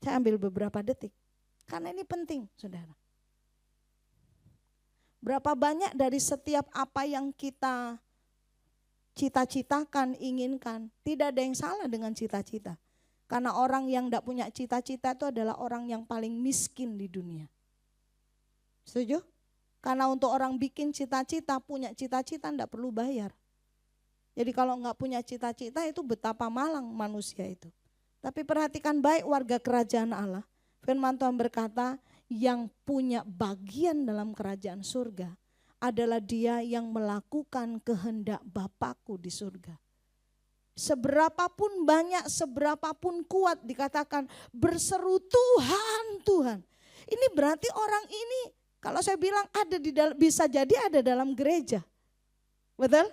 Saya ambil beberapa detik, karena ini penting saudara. Berapa banyak dari setiap apa yang kita cita-citakan, inginkan, tidak ada yang salah dengan cita-cita. Karena orang yang tidak punya cita-cita itu adalah orang yang paling miskin di dunia. Setuju? Karena untuk orang bikin cita-cita, punya cita-cita tidak perlu bayar. Jadi kalau nggak punya cita-cita itu betapa malang manusia itu. Tapi perhatikan baik warga kerajaan Allah. Firman Tuhan berkata yang punya bagian dalam kerajaan surga adalah dia yang melakukan kehendak Bapakku di surga. Seberapapun banyak, seberapapun kuat dikatakan berseru Tuhan, Tuhan. Ini berarti orang ini kalau saya bilang ada di dalam, bisa jadi ada dalam gereja. Betul?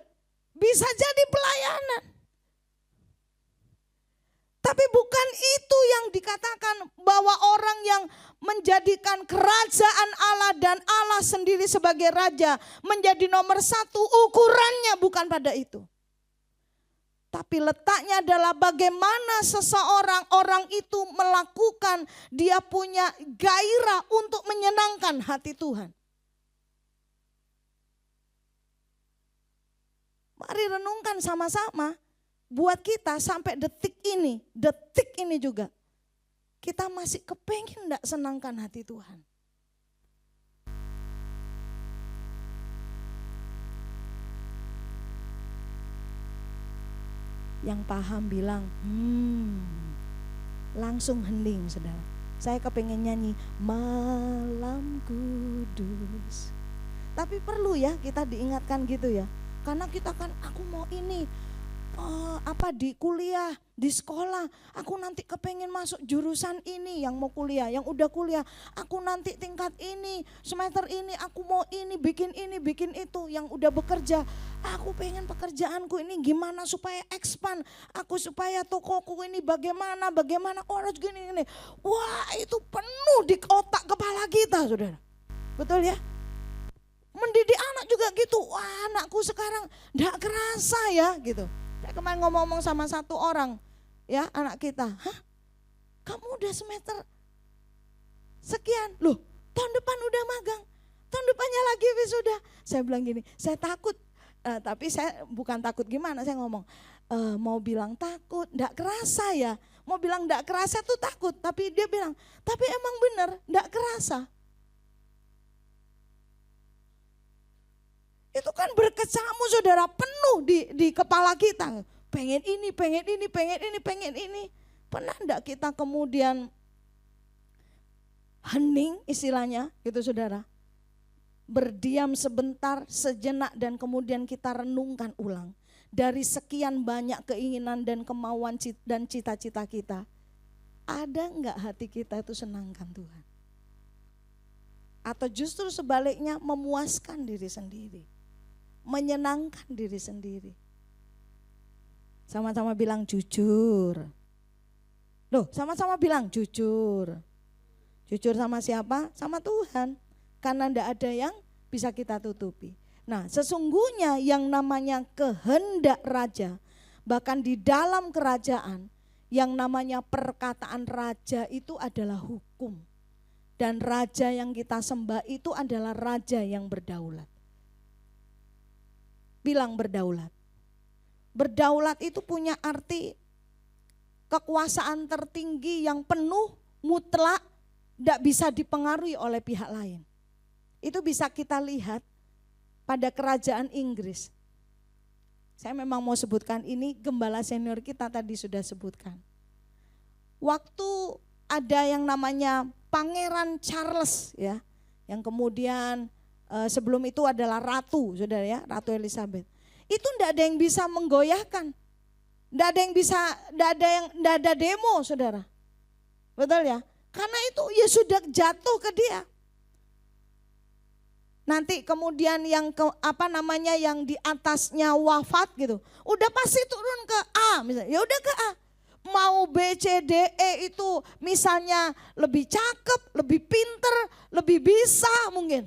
Bisa jadi pelayanan. Tapi bukan itu yang dikatakan bahwa orang yang menjadikan kerajaan Allah dan Allah sendiri sebagai raja menjadi nomor satu, ukurannya bukan pada itu. Tapi letaknya adalah bagaimana seseorang orang itu melakukan, dia punya gairah untuk menyenangkan hati Tuhan. Mari renungkan sama-sama. Buat kita sampai detik ini juga, kita masih kepengen enggak senangkan hati Tuhan. Yang paham bilang, langsung hening saudara. Saya kepengen nyanyi, Malam Kudus. Tapi perlu ya kita diingatkan gitu ya. Karena kita kan, aku mau ini. Di kuliah, di sekolah, aku nanti kepengen masuk jurusan ini yang mau kuliah, yang udah kuliah, aku nanti tingkat ini, semester ini aku mau ini, bikin itu, yang udah bekerja, aku pengen pekerjaanku ini gimana supaya expand, aku supaya tokoku ini bagaimana, harus gini. Wah, itu penuh di otak kepala kita, saudara. Betul ya? Mendidik anak juga gitu, wah anakku sekarang gak kerasa ya gitu. Saya kemarin ngomong sama satu orang, ya anak kita, kamu udah semester sekian. Loh, tahun depan udah magang. Tahun depannya lagi wisuda. Saya bilang gini, saya takut. Tapi saya bukan takut gimana, saya ngomong. Mau bilang takut, enggak kerasa ya. Mau bilang enggak kerasa tuh takut. Tapi dia bilang, tapi emang bener enggak kerasa. Itu kan berkecamuk saudara, penuh di kepala kita. Pengen ini, pengen ini, pengen ini, pengen ini. Pernah enggak kita kemudian hening istilahnya gitu saudara. Berdiam sebentar, sejenak dan kemudian kita renungkan ulang. Dari sekian banyak keinginan dan kemauan dan cita-cita kita. Ada enggak hati kita itu senangkan Tuhan? Atau justru sebaliknya memuaskan diri sendiri. Menyenangkan diri sendiri. Sama-sama bilang jujur. Loh, sama-sama bilang jujur. Jujur sama siapa? Sama Tuhan. Karena tidak ada yang bisa kita tutupi. Nah, sesungguhnya yang namanya kehendak raja, bahkan di dalam kerajaan, yang namanya perkataan raja itu adalah hukum. Dan raja yang kita sembah itu adalah raja yang berdaulat. Bilang berdaulat. Berdaulat itu punya arti kekuasaan tertinggi yang penuh, mutlak, tidak bisa dipengaruhi oleh pihak lain. Itu bisa kita lihat pada kerajaan Inggris. Saya memang mau sebutkan ini, gembala senior kita tadi sudah sebutkan. Waktu ada yang namanya Pangeran Charles ya, yang kemudian sebelum itu adalah Ratu, saudara ya, Ratu Elizabeth. Itu tidak ada yang bisa menggoyahkan, tidak ada yang bisa, tidak ada demo, saudara. Betul ya? Karena itu ya sudah jatuh ke dia. Nanti kemudian yang yang di atasnya wafat gitu, udah pasti turun ke A misalnya, ya udah ke A. Mau B, C, D, E itu misalnya lebih cakep, lebih pinter, lebih bisa mungkin.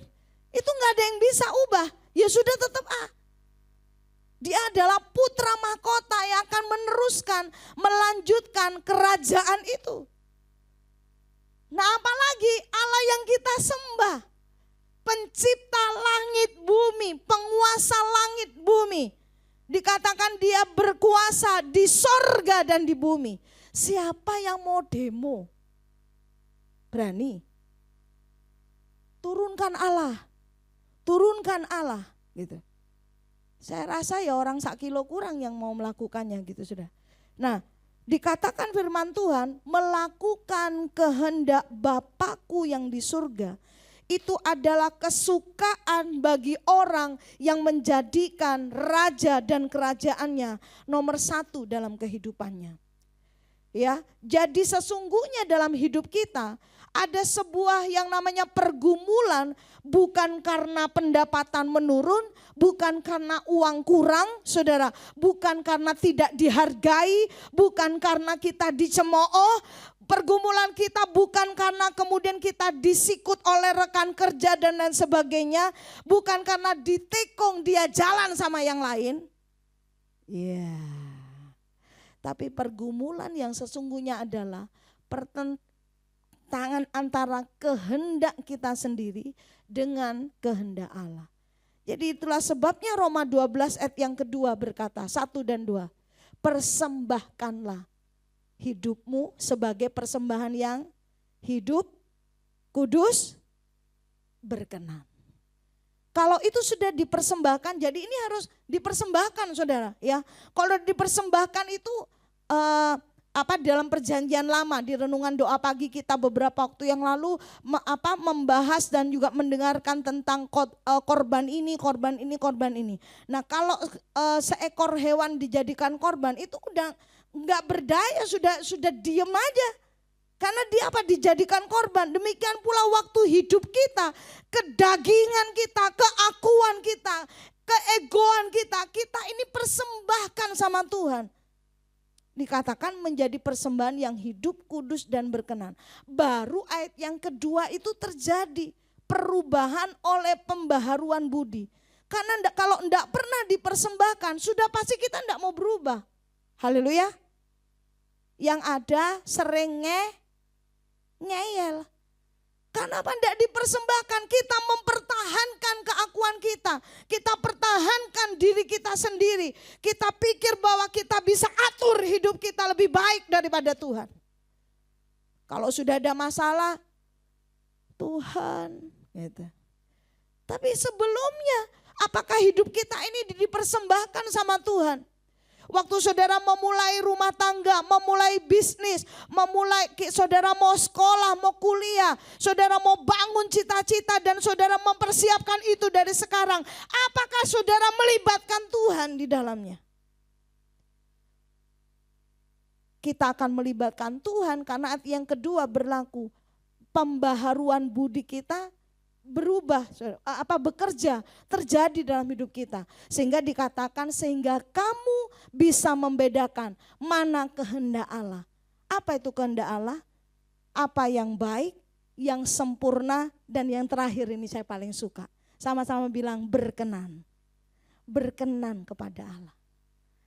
Itu nggak ada yang bisa ubah, ya sudah tetap A. Dia adalah putra mahkota yang akan meneruskan, melanjutkan kerajaan itu. Nah apalagi Allah yang kita sembah. Pencipta langit bumi, penguasa langit bumi. Dikatakan dia berkuasa di sorga dan di bumi. Siapa yang mau demo? Berani? Turunkan Allah. Turunkan Allah gitu. Saya rasa ya orang sak kilo kurang yang mau melakukannya gitu sudah. Nah dikatakan firman Tuhan, melakukan kehendak Bapakku yang di surga. Itu adalah kesukaan bagi orang yang menjadikan raja dan kerajaannya nomor satu dalam kehidupannya. Ya, jadi sesungguhnya dalam hidup kita ada sebuah yang namanya pergumulan, bukan karena pendapatan menurun, bukan karena uang kurang, saudara, bukan karena tidak dihargai, bukan karena kita dicemooh. Pergumulan kita bukan karena kemudian kita disikut oleh rekan kerja dan lain sebagainya. Bukan karena ditikung dia jalan sama yang lain. Ya. Tapi pergumulan yang sesungguhnya adalah pertentangan antara kehendak kita sendiri dengan kehendak Allah. Jadi itulah sebabnya Roma 12 ayat yang kedua berkata, 1 dan 2. Persembahkanlah hidupmu sebagai persembahan yang hidup, kudus, berkenan. Kalau itu sudah dipersembahkan, jadi ini harus dipersembahkan saudara ya. Kalau dipersembahkan itu dalam perjanjian lama di renungan doa pagi kita beberapa waktu yang lalu membahas dan juga mendengarkan tentang korban ini, korban ini, korban ini. Nah kalau seekor hewan dijadikan korban itu udah nggak berdaya, sudah diem aja. Karena dia dijadikan korban. Demikian pula waktu hidup kita, kedagingan kita, keakuan kita, keegoan kita ini persembahkan sama Tuhan. Dikatakan menjadi persembahan yang hidup, kudus dan berkenan. Baru ayat yang kedua itu terjadi perubahan oleh pembaharuan budi. Karena kalau enggak pernah dipersembahkan, sudah pasti kita enggak mau berubah. Haleluya. Yang ada sering ngeyel. Karena apa? Tidak dipersembahkan, kita mempertahankan keakuan kita. Kita pertahankan diri kita sendiri. Kita pikir bahwa kita bisa atur hidup kita lebih baik daripada Tuhan. Kalau sudah ada masalah, Tuhan gitu. Tapi sebelumnya, apakah hidup kita ini dipersembahkan sama Tuhan? Waktu saudara memulai rumah tangga, memulai bisnis, saudara mau sekolah, mau kuliah, saudara mau bangun cita-cita dan saudara mempersiapkan itu dari sekarang. Apakah saudara melibatkan Tuhan di dalamnya? Kita akan melibatkan Tuhan karena yang kedua berlaku. Pembaharuan budi kita berubah, bekerja, terjadi dalam hidup kita. Sehingga dikatakan sehingga kamu bisa membedakan mana kehendak Allah. Apa itu kehendak Allah? Apa yang baik, yang sempurna, dan yang terakhir ini saya paling suka. Sama-sama bilang berkenan. Berkenan kepada Allah.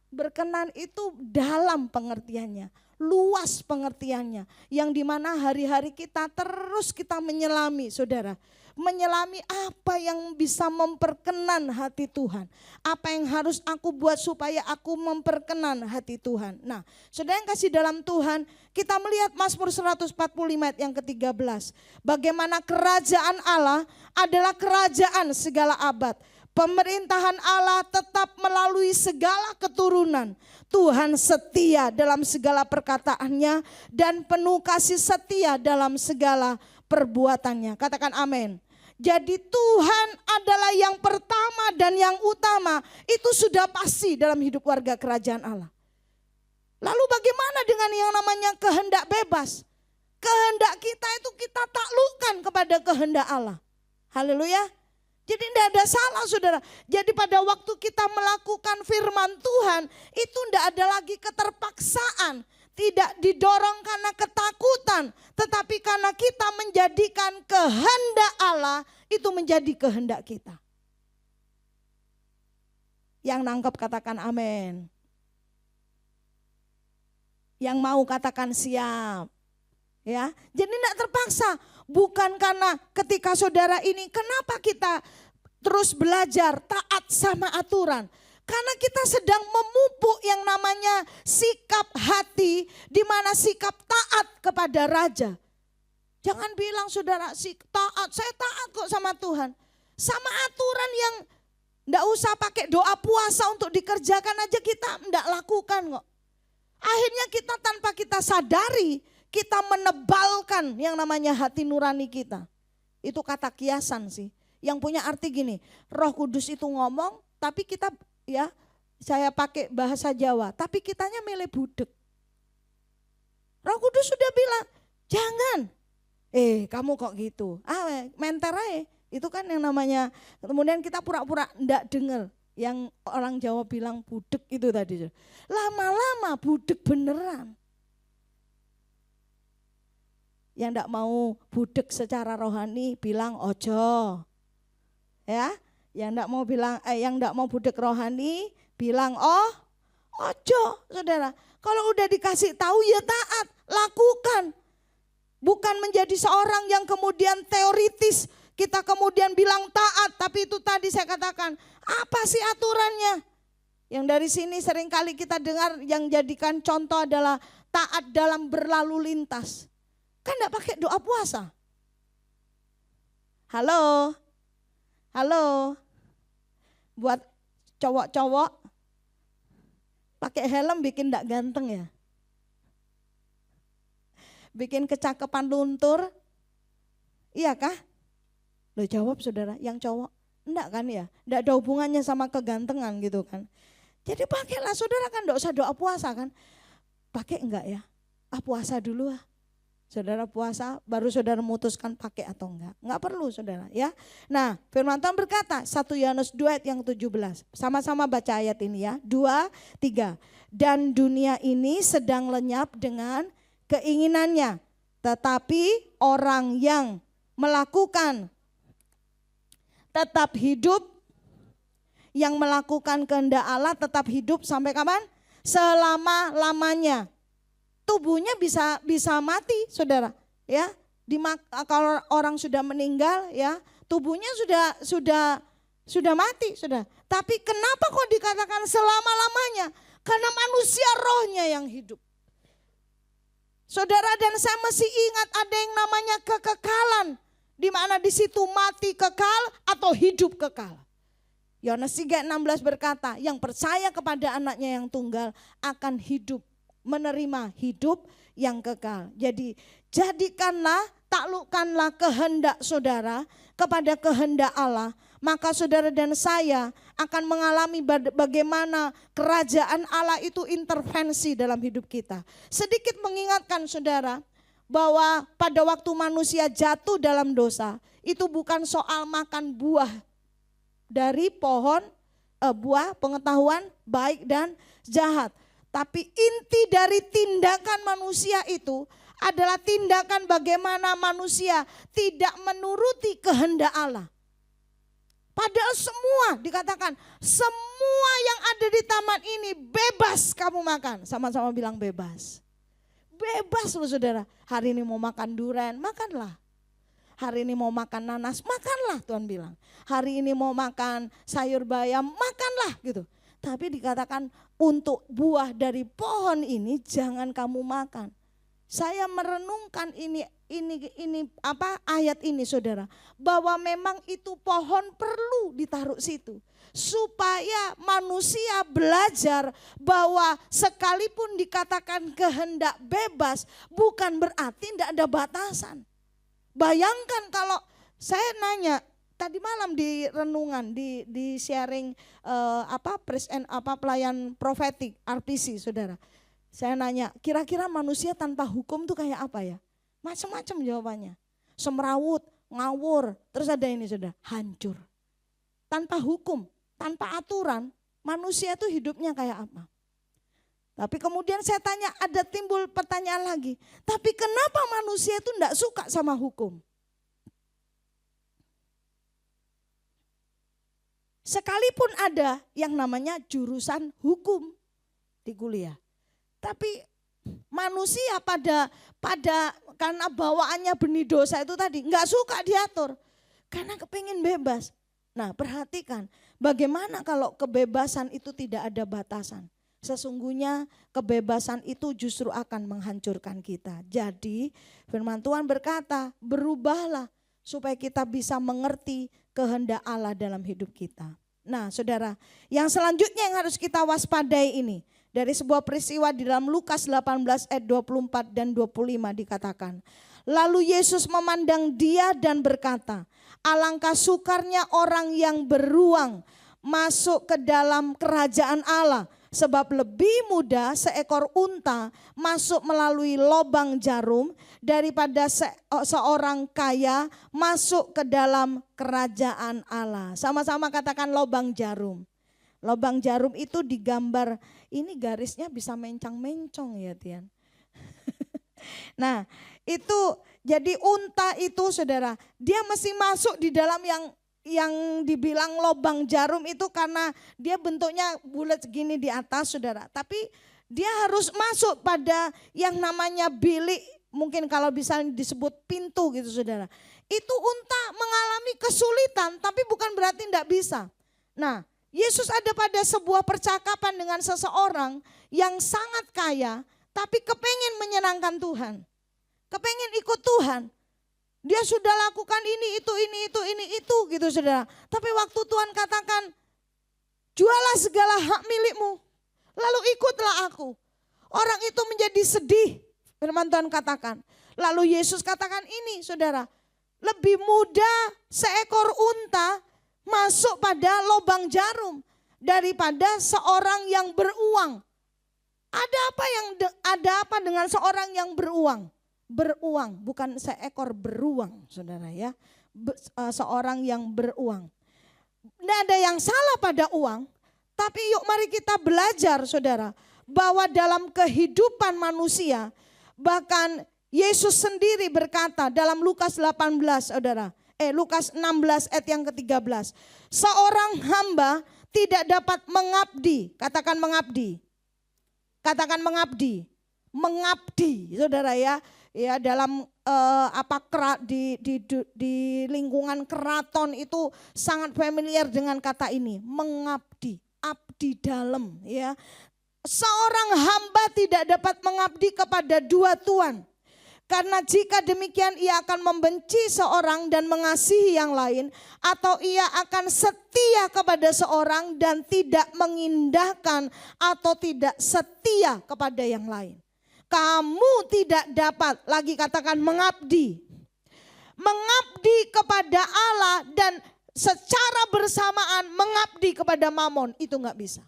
Berkenan itu dalam pengertiannya, luas pengertiannya. Yang dimana hari-hari kita terus kita menyelami, saudara. Menyelami apa yang bisa memperkenan hati Tuhan. Apa yang harus aku buat supaya aku memperkenan hati Tuhan. Nah, saudara yang kasih dalam Tuhan, kita melihat Mazmur 145 ayat yang ke-13. Bagaimana kerajaan Allah adalah kerajaan segala abad. Pemerintahan Allah tetap melalui segala keturunan. Tuhan setia dalam segala perkataannya dan penuh kasih setia dalam segala perbuatannya. Katakan amin. Jadi Tuhan adalah yang pertama dan yang utama. Itu sudah pasti dalam hidup warga kerajaan Allah. Lalu bagaimana dengan yang namanya kehendak bebas? Kehendak kita itu kita taklukkan kepada kehendak Allah. Haleluya. Jadi tidak ada salah saudara. Jadi pada waktu kita melakukan firman Tuhan, itu tidak ada lagi keterpaksaan. Tidak didorong karena ketakutan, tetapi karena kita menjadikan kehendak Allah itu menjadi kehendak kita. Yang nangkep katakan amin. Yang mau katakan siap. Ya, jadi tidak terpaksa. Bukan karena ketika saudara ini, kenapa kita terus belajar taat sama aturan? Karena kita sedang memupuk yang namanya sikap hati, di mana sikap taat kepada raja. Jangan bilang saudara, taat, saya taat kok sama Tuhan. Sama aturan yang enggak usah pakai doa puasa untuk dikerjakan aja kita enggak lakukan kok. Akhirnya kita tanpa kita sadari, kita menebalkan yang namanya hati nurani kita. Itu kata kiasan sih. Yang punya arti gini, Roh Kudus itu ngomong, tapi kita ya, saya pakai bahasa Jawa, tapi kitanya milih budek. Roh Kudus sudah bilang, jangan. Kamu kok gitu. Menter aja. Itu kan yang namanya, kemudian kita pura-pura enggak dengar. Yang orang Jawa bilang budek itu tadi. Lama-lama budek beneran. Yang enggak mau budek secara rohani bilang ojo. Ya, yang enggak mau bilang yang enggak mau budek rohani bilang ojo, saudara. Kalau udah dikasih tahu ya taat, lakukan. Bukan menjadi seorang yang kemudian teoritis, kita kemudian bilang taat, tapi itu tadi saya katakan, apa sih aturannya? Yang dari sini seringkali kita dengar yang jadikan contoh adalah taat dalam berlalu lintas. Kan enggak pakai doa puasa. Halo. Buat cowok-cowok pakai helm bikin enggak ganteng ya? Bikin kecakapan luntur. Iya kah? Loh jawab saudara, yang cowok. Enggak kan ya? Enggak ada hubungannya sama kegantengan gitu kan. Jadi pakailah saudara, kan enggak usah doa puasa kan. Pakai enggak ya? Puasa dulu ah. Saudara puasa baru saudara memutuskan pakai atau enggak. Enggak perlu saudara ya. Nah firman Tuhan berkata 1 Yohanes 2 ayat yang 17. Sama-sama baca ayat ini ya. 2, 3. Dan dunia ini sedang lenyap dengan keinginannya. Tetapi orang yang melakukan tetap hidup, yang melakukan kehendak Allah tetap hidup sampai kapan? Selama-lamanya. Tubuhnya bisa mati, saudara, ya. Kalau orang sudah meninggal ya, tubuhnya sudah mati, sudah. Tapi kenapa kok dikatakan selama-lamanya? Karena manusia rohnya yang hidup. Saudara dan saya mesti ingat ada yang namanya kekekalan. Di mana di situ mati kekal atau hidup kekal. Yohanes 3:16 berkata, yang percaya kepada anaknya yang tunggal akan hidup, menerima hidup yang kekal. Jadi jadikanlah, taklukkanlah kehendak saudara kepada kehendak Allah. Maka saudara dan saya akan mengalami bagaimana kerajaan Allah itu intervensi dalam hidup kita. Sedikit mengingatkan saudara bahwa pada waktu manusia jatuh dalam dosa, itu bukan soal makan buah dari pohon, buah pengetahuan baik dan jahat. Tapi inti dari tindakan manusia itu adalah tindakan bagaimana manusia tidak menuruti kehendak Allah. Padahal semua dikatakan, semua yang ada di taman ini bebas kamu makan. Sama-sama bilang bebas. Bebas loh saudara. Hari ini mau makan durian, makanlah. Hari ini mau makan nanas, makanlah Tuhan bilang. Hari ini mau makan sayur bayam, makanlah gitu. Tapi dikatakan untuk buah dari pohon ini jangan kamu makan. Saya merenungkan ayat ini saudara, bahwa memang itu pohon perlu ditaruh situ supaya manusia belajar bahwa sekalipun dikatakan kehendak bebas bukan berarti tidak ada batasan. Bayangkan kalau saya nanya tadi malam di renungan di sharing pelayan profetik RPC saudara. Saya nanya, kira-kira manusia tanpa hukum tuh kayak apa ya? Macam-macam jawabannya. Semrawut, ngawur, terus ada ini sudah hancur. Tanpa hukum, tanpa aturan, manusia tuh hidupnya kayak apa? Tapi kemudian saya tanya, ada timbul pertanyaan lagi. Tapi kenapa manusia itu enggak suka sama hukum? Sekalipun ada yang namanya jurusan hukum di kuliah. Tapi manusia pada karena bawaannya benih dosa itu tadi nggak suka diatur karena kepingin bebas. Nah perhatikan bagaimana kalau kebebasan itu tidak ada batasan. Sesungguhnya kebebasan itu justru akan menghancurkan kita. Jadi firman Tuhan berkata berubahlah supaya kita bisa mengerti kehendak Allah dalam hidup kita. Nah saudara, yang selanjutnya yang harus kita waspadai ini. Dari sebuah peristiwa di dalam Lukas 18 ayat 24 dan 25 dikatakan. Lalu Yesus memandang dia dan berkata, alangkah sukarnya orang yang beruang masuk ke dalam kerajaan Allah. Sebab lebih mudah seekor unta masuk melalui lobang jarum daripada seorang kaya masuk ke dalam kerajaan Allah. Sama-sama katakan lobang jarum. Lobang jarum itu digambar, ini garisnya bisa mencang-mencong ya Tian. Nah itu jadi unta itu saudara, dia mesti masuk di dalam yang dibilang lobang jarum itu karena dia bentuknya bulat segini di atas saudara. Tapi dia harus masuk pada yang namanya bilik, mungkin kalau bisa disebut pintu gitu saudara. Itu unta mengalami kesulitan tapi bukan berarti tidak bisa. Nah Yesus ada pada sebuah percakapan dengan seseorang yang sangat kaya tapi kepengen menyenangkan Tuhan. Kepengen ikut Tuhan. Dia sudah lakukan ini itu gitu saudara. Tapi waktu Tuhan katakan jualah segala hak milikmu lalu ikutlah aku. Orang itu menjadi sedih. Firman Tuhan katakan. Lalu Yesus katakan ini saudara. Lebih mudah seekor unta masuk pada lubang jarum daripada seorang yang beruang. Ada apa dengan seorang yang beruang? Beruang, bukan seekor beruang, saudara ya. Seorang yang beruang. Tidak ada yang salah pada uang, tapi yuk mari kita belajar, saudara, bahwa dalam kehidupan manusia, bahkan Yesus sendiri berkata dalam Lukas 18, saudara. Lukas 16 ayat yang ke-13. Seorang hamba tidak dapat mengabdi. Katakan mengabdi. Katakan mengabdi. Mengabdi, saudara ya. ya dalam di lingkungan keraton itu sangat familiar dengan kata ini, mengabdi, abdi dalam ya. Seorang hamba tidak dapat mengabdi kepada dua tuan. Karena jika demikian ia akan membenci seorang dan mengasihi yang lain, atau ia akan setia kepada seorang dan tidak mengindahkan atau tidak setia kepada yang lain. Kamu tidak dapat, lagi katakan mengabdi. Mengabdi kepada Allah dan secara bersamaan mengabdi kepada Mamon, itu enggak bisa.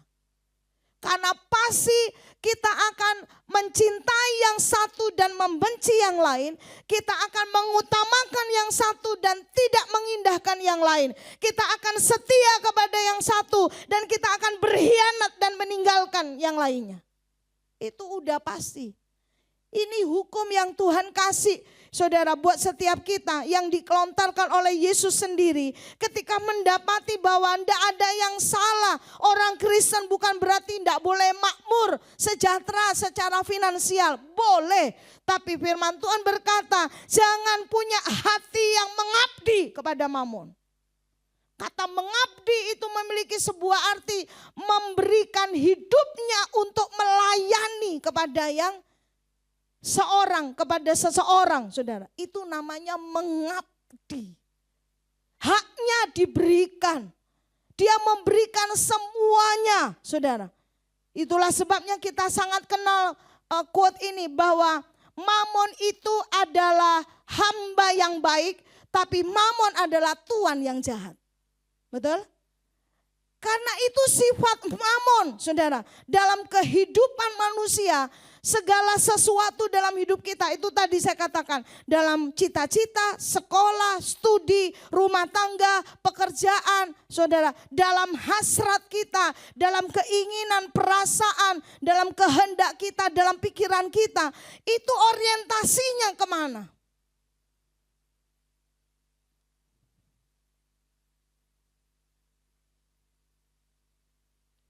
Karena pasti kita akan mencintai yang satu dan membenci yang lain. Kita akan mengutamakan yang satu dan tidak mengindahkan yang lain. Kita akan setia kepada yang satu dan kita akan berkhianat dan meninggalkan yang lainnya. Itu udah pasti. Ini hukum yang Tuhan kasih, saudara, buat setiap kita yang dikelontarkan oleh Yesus sendiri. Ketika mendapati bahwa tidak ada yang salah, orang Kristen bukan berarti tidak boleh makmur, sejahtera secara finansial. Boleh, tapi firman Tuhan berkata, jangan punya hati yang mengabdi kepada Mamon. Kata mengabdi itu memiliki sebuah arti, memberikan hidupnya untuk melayani kepada yang seorang, kepada seseorang, saudara. Itu namanya mengabdi. Haknya diberikan. Dia memberikan semuanya, saudara. Itulah sebabnya kita sangat kenal quote ini, bahwa Mamon itu adalah hamba yang baik, tapi Mamon adalah tuan yang jahat. Betul? Karena itu sifat Mamon, saudara. Dalam kehidupan manusia, segala sesuatu dalam hidup kita, itu tadi saya katakan, dalam cita-cita, sekolah, studi, rumah tangga, pekerjaan, saudara, dalam hasrat kita, dalam keinginan, perasaan, dalam kehendak kita, dalam pikiran kita, itu orientasinya kemana?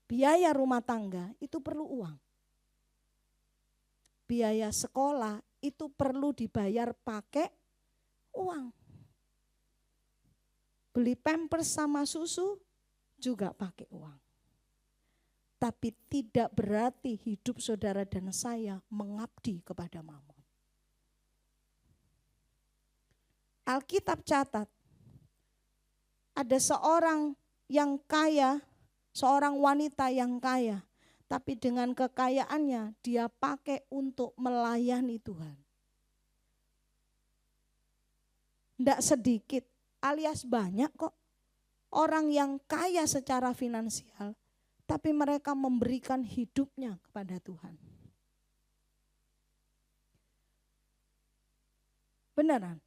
Biaya rumah tangga itu perlu uang. Biaya sekolah itu perlu dibayar pakai uang. Beli pampers sama susu juga pakai uang. Tapi tidak berarti hidup saudara dan saya mengabdi kepada Mamon. Alkitab catat, ada seorang yang kaya, seorang wanita yang kaya, tapi dengan kekayaannya dia pakai untuk melayani Tuhan. Tidak sedikit, alias banyak kok orang yang kaya secara finansial, tapi mereka memberikan hidupnya kepada Tuhan. Beneran.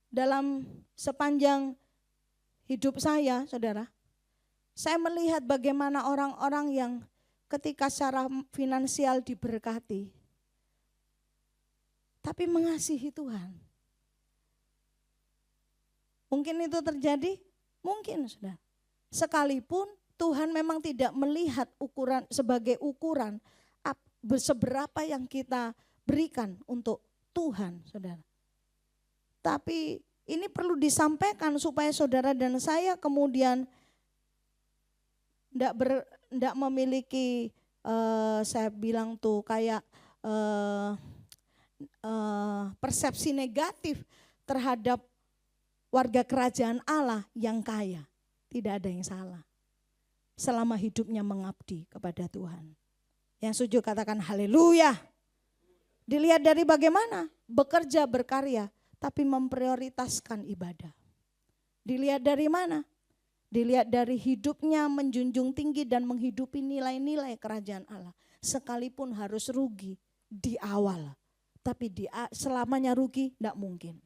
Dalam sepanjang hidup saya, saudara, saya melihat bagaimana orang-orang yang ketika secara finansial diberkati, tapi mengasihi Tuhan. Mungkin itu terjadi? Mungkin, saudara. Sekalipun Tuhan memang tidak melihat ukuran sebagai ukuran seberapa yang kita berikan untuk Tuhan, saudara. Tapi ini perlu disampaikan supaya saudara dan saya kemudian tidak memiliki saya bilang tuh kayak persepsi negatif terhadap warga kerajaan Allah yang kaya. Tidak ada yang salah selama hidupnya mengabdi kepada Tuhan. Yang setuju katakan haleluya. Dilihat dari bagaimana bekerja berkarya tapi memprioritaskan ibadah. Dilihat dari mana? Dilihat dari hidupnya menjunjung tinggi dan menghidupi nilai-nilai kerajaan Allah. Sekalipun harus rugi di awal, tapi selamanya rugi tidak mungkin.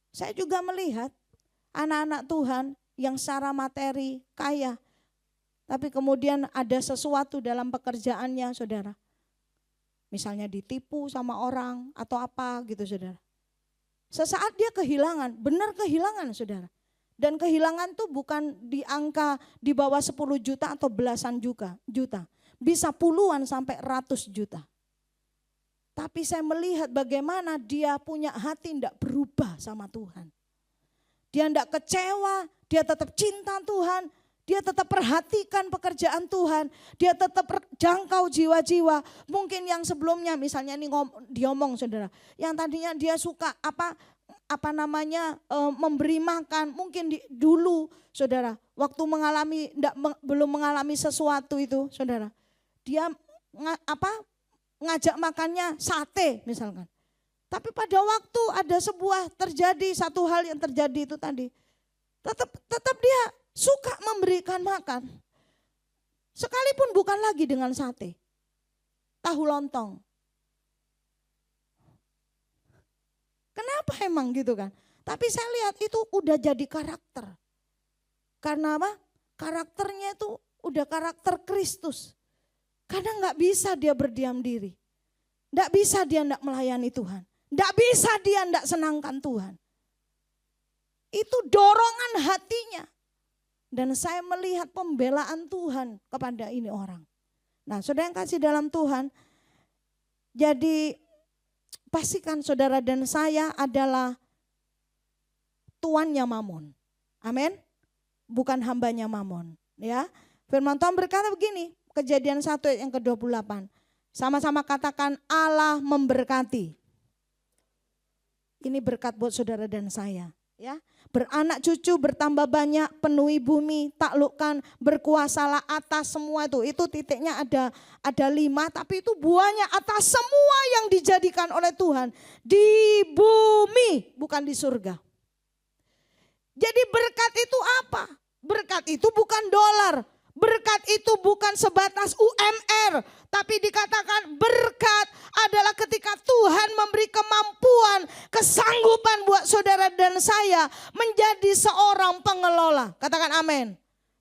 Saya juga melihat anak-anak Tuhan yang secara materi kaya, tapi kemudian ada sesuatu dalam pekerjaannya, saudara. Misalnya ditipu sama orang atau apa gitu, saudara. Sesaat dia kehilangan, benar kehilangan, saudara. Dan kehilangan tuh bukan di angka di bawah 10 juta atau belasan juta. Bisa puluhan sampai ratus juta. Tapi saya melihat bagaimana dia punya hati tidak berubah sama Tuhan. Dia tidak kecewa, dia tetap cinta Tuhan, dia tetap perhatikan pekerjaan Tuhan, dia tetap jangkau jiwa-jiwa. Mungkin yang sebelumnya misalnya ini diomong saudara, yang tadinya dia suka memberi makan, mungkin dulu saudara, waktu belum mengalami sesuatu itu saudara, dia ngajak makannya sate misalkan. Tapi pada waktu ada terjadi satu hal yang terjadi itu tadi, tetap dia suka memberikan makan. Sekalipun bukan lagi dengan sate, tahu lontong. Kenapa emang gitu kan? Tapi saya lihat itu udah jadi karakter. Karena apa? Karakternya itu udah karakter Kristus. Karena nggak bisa dia berdiam diri. Nggak bisa dia nggak melayani Tuhan. Nggak bisa dia nggak senangkan Tuhan. Itu dorongan hatinya. Dan saya melihat pembelaan Tuhan kepada ini orang. Nah saudara yang kasih dalam Tuhan. Jadi pastikan saudara dan saya adalah tuannya Mamon. Amin. Bukan hambanya Mamon. Ya. Firman Tuhan berkata begini. Kejadian 1 ayat yang ke-28. Sama-sama katakan Allah memberkati. Ini berkat buat saudara dan saya. Ya, beranak cucu bertambah banyak, penuhi bumi, taklukkan, berkuasalah atas semua itu. Itu titiknya ada 5, tapi itu buahnya atas semua yang dijadikan oleh Tuhan di bumi, bukan di surga. Jadi berkat itu apa? Berkat itu bukan dolar. Berkat itu bukan sebatas UMR, tapi dikatakan berkat adalah ketika Tuhan memberi kemampuan, kesanggupan buat saudara dan saya menjadi seorang pengelola. Katakan amin.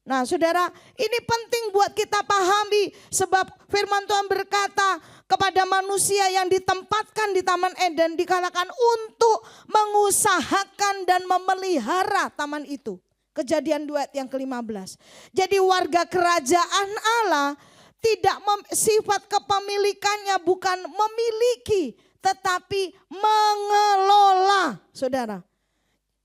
Nah saudara, ini penting buat kita pahami sebab firman Tuhan berkata kepada manusia yang ditempatkan di Taman Eden dikatakan untuk mengusahakan dan memelihara taman itu. Kejadian 2 ayat yang ke-15. Jadi warga kerajaan Allah tidak sifat kepemilikannya bukan memiliki tetapi mengelola, saudara.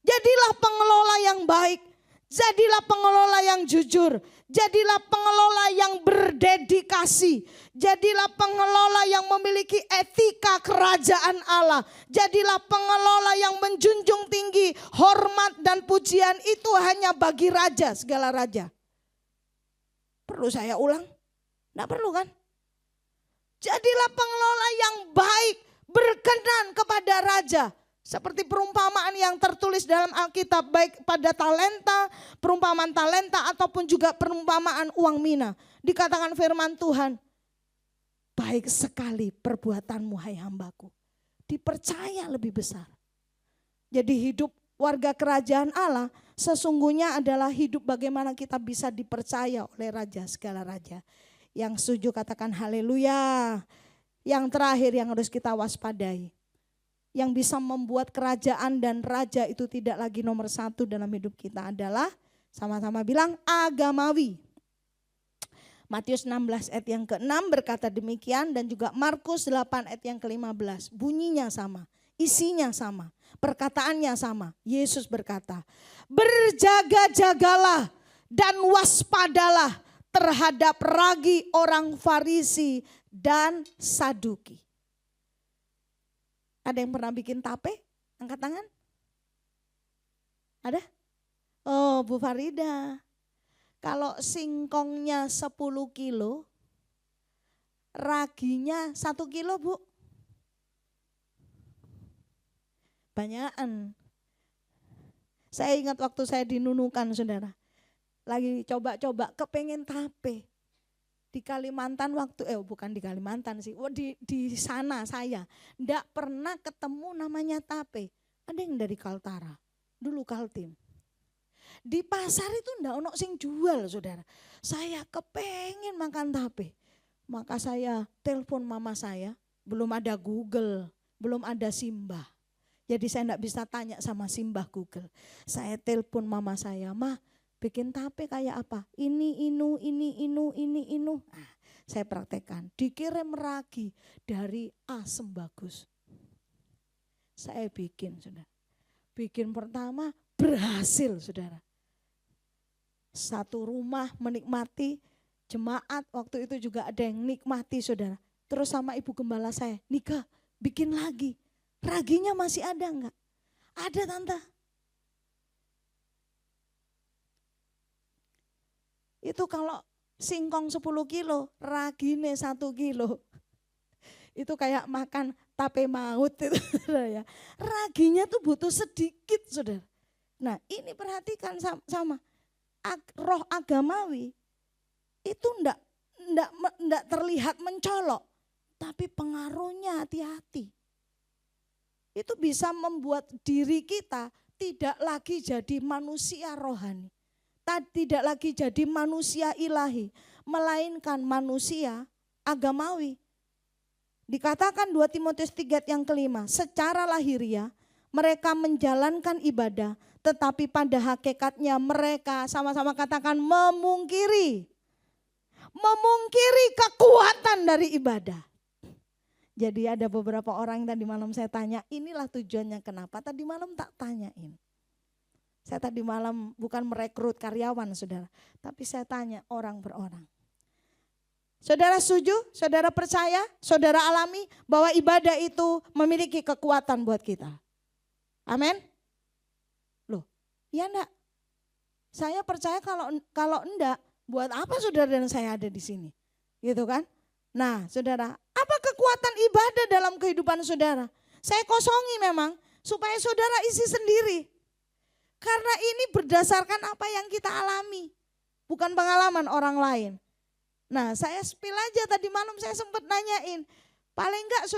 Jadilah pengelola yang baik, jadilah pengelola yang jujur, jadilah pengelola yang berdedikasi, jadilah pengelola yang memiliki etika kerajaan Allah, jadilah pengelola yang menjunjung tinggi hormat dan pujian itu hanya bagi raja, segala raja. Perlu saya ulang? Tidak perlu kan? Jadilah pengelola yang baik, berkenan kepada raja. Seperti perumpamaan yang tertulis dalam Alkitab baik pada perumpamaan talenta ataupun juga perumpamaan uang mina. Dikatakan firman Tuhan, baik sekali perbuatanmu hai hambaku. Dipercaya lebih besar. Jadi hidup warga kerajaan Allah sesungguhnya adalah hidup bagaimana kita bisa dipercaya oleh raja, segala raja. Yang setuju katakan haleluya. Yang terakhir yang harus kita waspadai. Yang bisa membuat kerajaan dan raja itu tidak lagi nomor 1 dalam hidup kita adalah sama-sama bilang agamawi. Matius 16 ayat yang ke-6 berkata demikian dan juga Markus 8 ayat yang ke-15. Bunyinya sama, isinya sama, perkataannya sama. Yesus berkata, berjaga-jagalah dan waspadalah terhadap ragi orang Farisi dan Saduki. Ada yang pernah bikin tape? Angkat tangan. Ada? Oh Bu Farida. Kalau singkongnya 10 kilo, raginya 1 kilo Bu. Banyakan. Saya ingat waktu saya di Nunukan saudara. Lagi coba-coba kepengen tape. Di Kalimantan bukan di Kalimantan sih, di sana saya enggak pernah ketemu namanya tape. Ada yang dari Kaltara, dulu Kaltim. Di pasar itu enggak ono sing jual saudara. Saya kepengen makan tape. Maka saya telepon mama saya, belum ada Google, belum ada Simbah. Jadi saya enggak bisa tanya sama Simbah Google. Saya telepon mama saya, "Ma, Bikin tape kayak apa? Ini, inu. Nah, saya praktekkan. Dikirim ragi dari Asem Bagus. Saya bikin, saudara. Bikin pertama berhasil, saudara. Satu rumah menikmati, jemaat waktu itu juga ada yang nikmati, saudara. Terus sama ibu gembala saya, Nika bikin lagi. Raginya masih ada enggak? Ada, Tante. Itu kalau singkong 10 kilo, ragine 1 kilo. Itu kayak makan tape maut itu, saudara ya. Raginya tuh butuh sedikit, saudara. Nah, ini perhatikan sama roh agamawi itu enggak terlihat mencolok, tapi pengaruhnya hati-hati. Itu bisa membuat diri kita tidak lagi jadi manusia rohani. Tidak lagi jadi manusia ilahi, melainkan manusia agamawi. Dikatakan 2 Timotius 3 yang kelima, secara lahiriah mereka menjalankan ibadah, tetapi pada hakikatnya mereka sama-sama katakan memungkiri kekuatan dari ibadah. Jadi ada beberapa orang yang tadi malam saya tanya, inilah tujuannya kenapa, tadi malam tak tanyain. Saya tadi malam bukan merekrut karyawan, saudara, tapi saya tanya orang per orang. Saudara setuju, saudara percaya, saudara alami bahwa ibadah itu memiliki kekuatan buat kita. Amin. Loh, ya enggak? Saya percaya kalau enggak, buat apa saudara dan saya ada di sini? Gitu kan? Nah, saudara, apa kekuatan ibadah dalam kehidupan saudara? Saya kosongi memang supaya saudara isi sendiri. Karena ini berdasarkan apa yang kita alami, bukan pengalaman orang lain. Nah, saya spill aja tadi malam saya sempat nanyain, paling enggak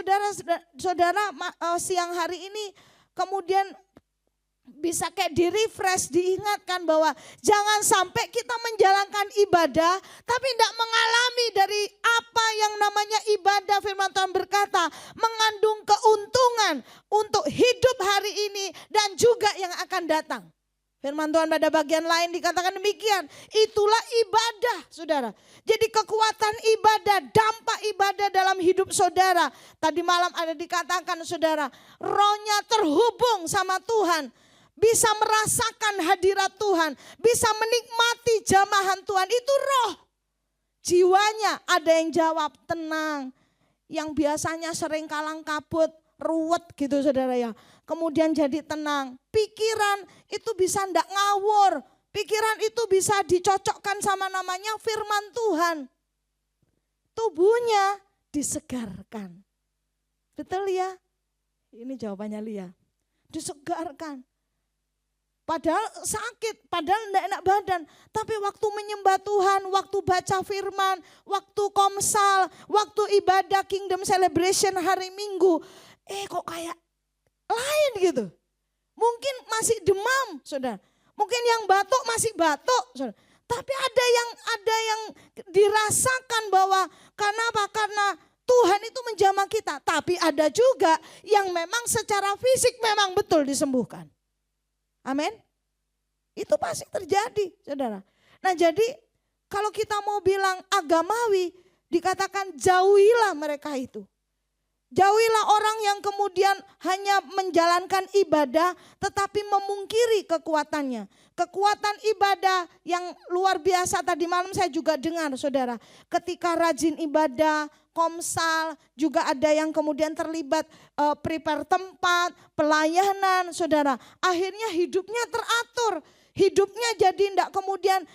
saudara siang hari ini kemudian bisa kayak di-refresh, diingatkan bahwa jangan sampai kita menjalankan ibadah tapi tidak mengalami dari apa yang namanya ibadah. Firman Tuhan berkata mengandung keuntungan untuk hidup hari ini dan juga yang akan datang. Firman Tuhan pada bagian lain dikatakan demikian, itulah ibadah, saudara. Jadi kekuatan ibadah, dampak ibadah dalam hidup saudara. Tadi malam ada dikatakan saudara, rohnya terhubung sama Tuhan. Bisa merasakan hadirat Tuhan, bisa menikmati jamahan Tuhan, itu roh. Jiwanya ada yang jawab tenang, yang biasanya sering kalang kabut, ruwet gitu saudara ya. Kemudian jadi tenang, pikiran itu bisa ndak ngawur, pikiran itu bisa dicocokkan sama namanya firman Tuhan. Tubuhnya disegarkan. Betul ya? Ini jawabannya Lia. Disegarkan. Padahal sakit, padahal enggak enak badan. Tapi waktu menyembah Tuhan, waktu baca firman, waktu komsal, waktu ibadah Kingdom Celebration hari Minggu. Kok kayak lain gitu. Mungkin masih demam, saudara. Mungkin yang batuk masih batuk, saudara. Tapi ada yang dirasakan bahwa karena apa? Karena Tuhan itu menjamah kita. Tapi ada juga yang memang secara fisik memang betul disembuhkan. Amin. Itu pasti terjadi, saudara. Nah jadi kalau kita mau bilang agamawi, dikatakan jauhilah mereka itu. Jauhilah orang yang kemudian hanya menjalankan ibadah tetapi memungkiri kekuatannya. Kekuatan ibadah yang luar biasa tadi malam saya juga dengar saudara. Ketika rajin ibadah, komsal, juga ada yang kemudian terlibat prepare tempat, pelayanan saudara. Akhirnya hidupnya teratur. Hidupnya jadi enggak kemudian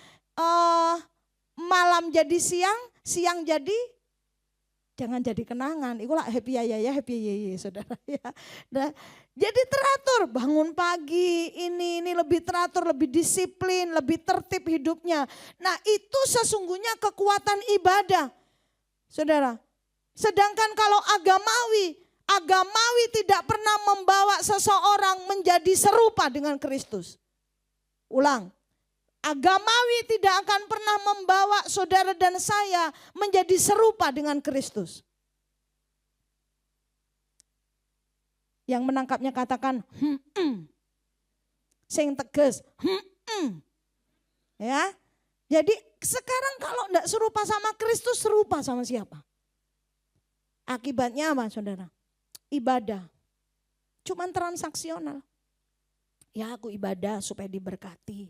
malam jadi siang, siang jadi jangan jadi kenangan, itulah happy ya, happy ya, saudara ya. Nah, jadi teratur, bangun pagi, ini lebih teratur, lebih disiplin, lebih tertib hidupnya. Nah itu sesungguhnya kekuatan ibadah, saudara. Sedangkan kalau agamawi tidak pernah membawa seseorang menjadi serupa dengan Kristus. Ulang. Agamawi tidak akan pernah membawa saudara dan saya menjadi serupa dengan Kristus. Yang menangkapnya katakan, sing tegas, Ya. Jadi sekarang kalau enggak serupa sama Kristus, serupa sama siapa? Akibatnya apa saudara? Ibadah. Cuman transaksional. Ya aku ibadah supaya diberkati.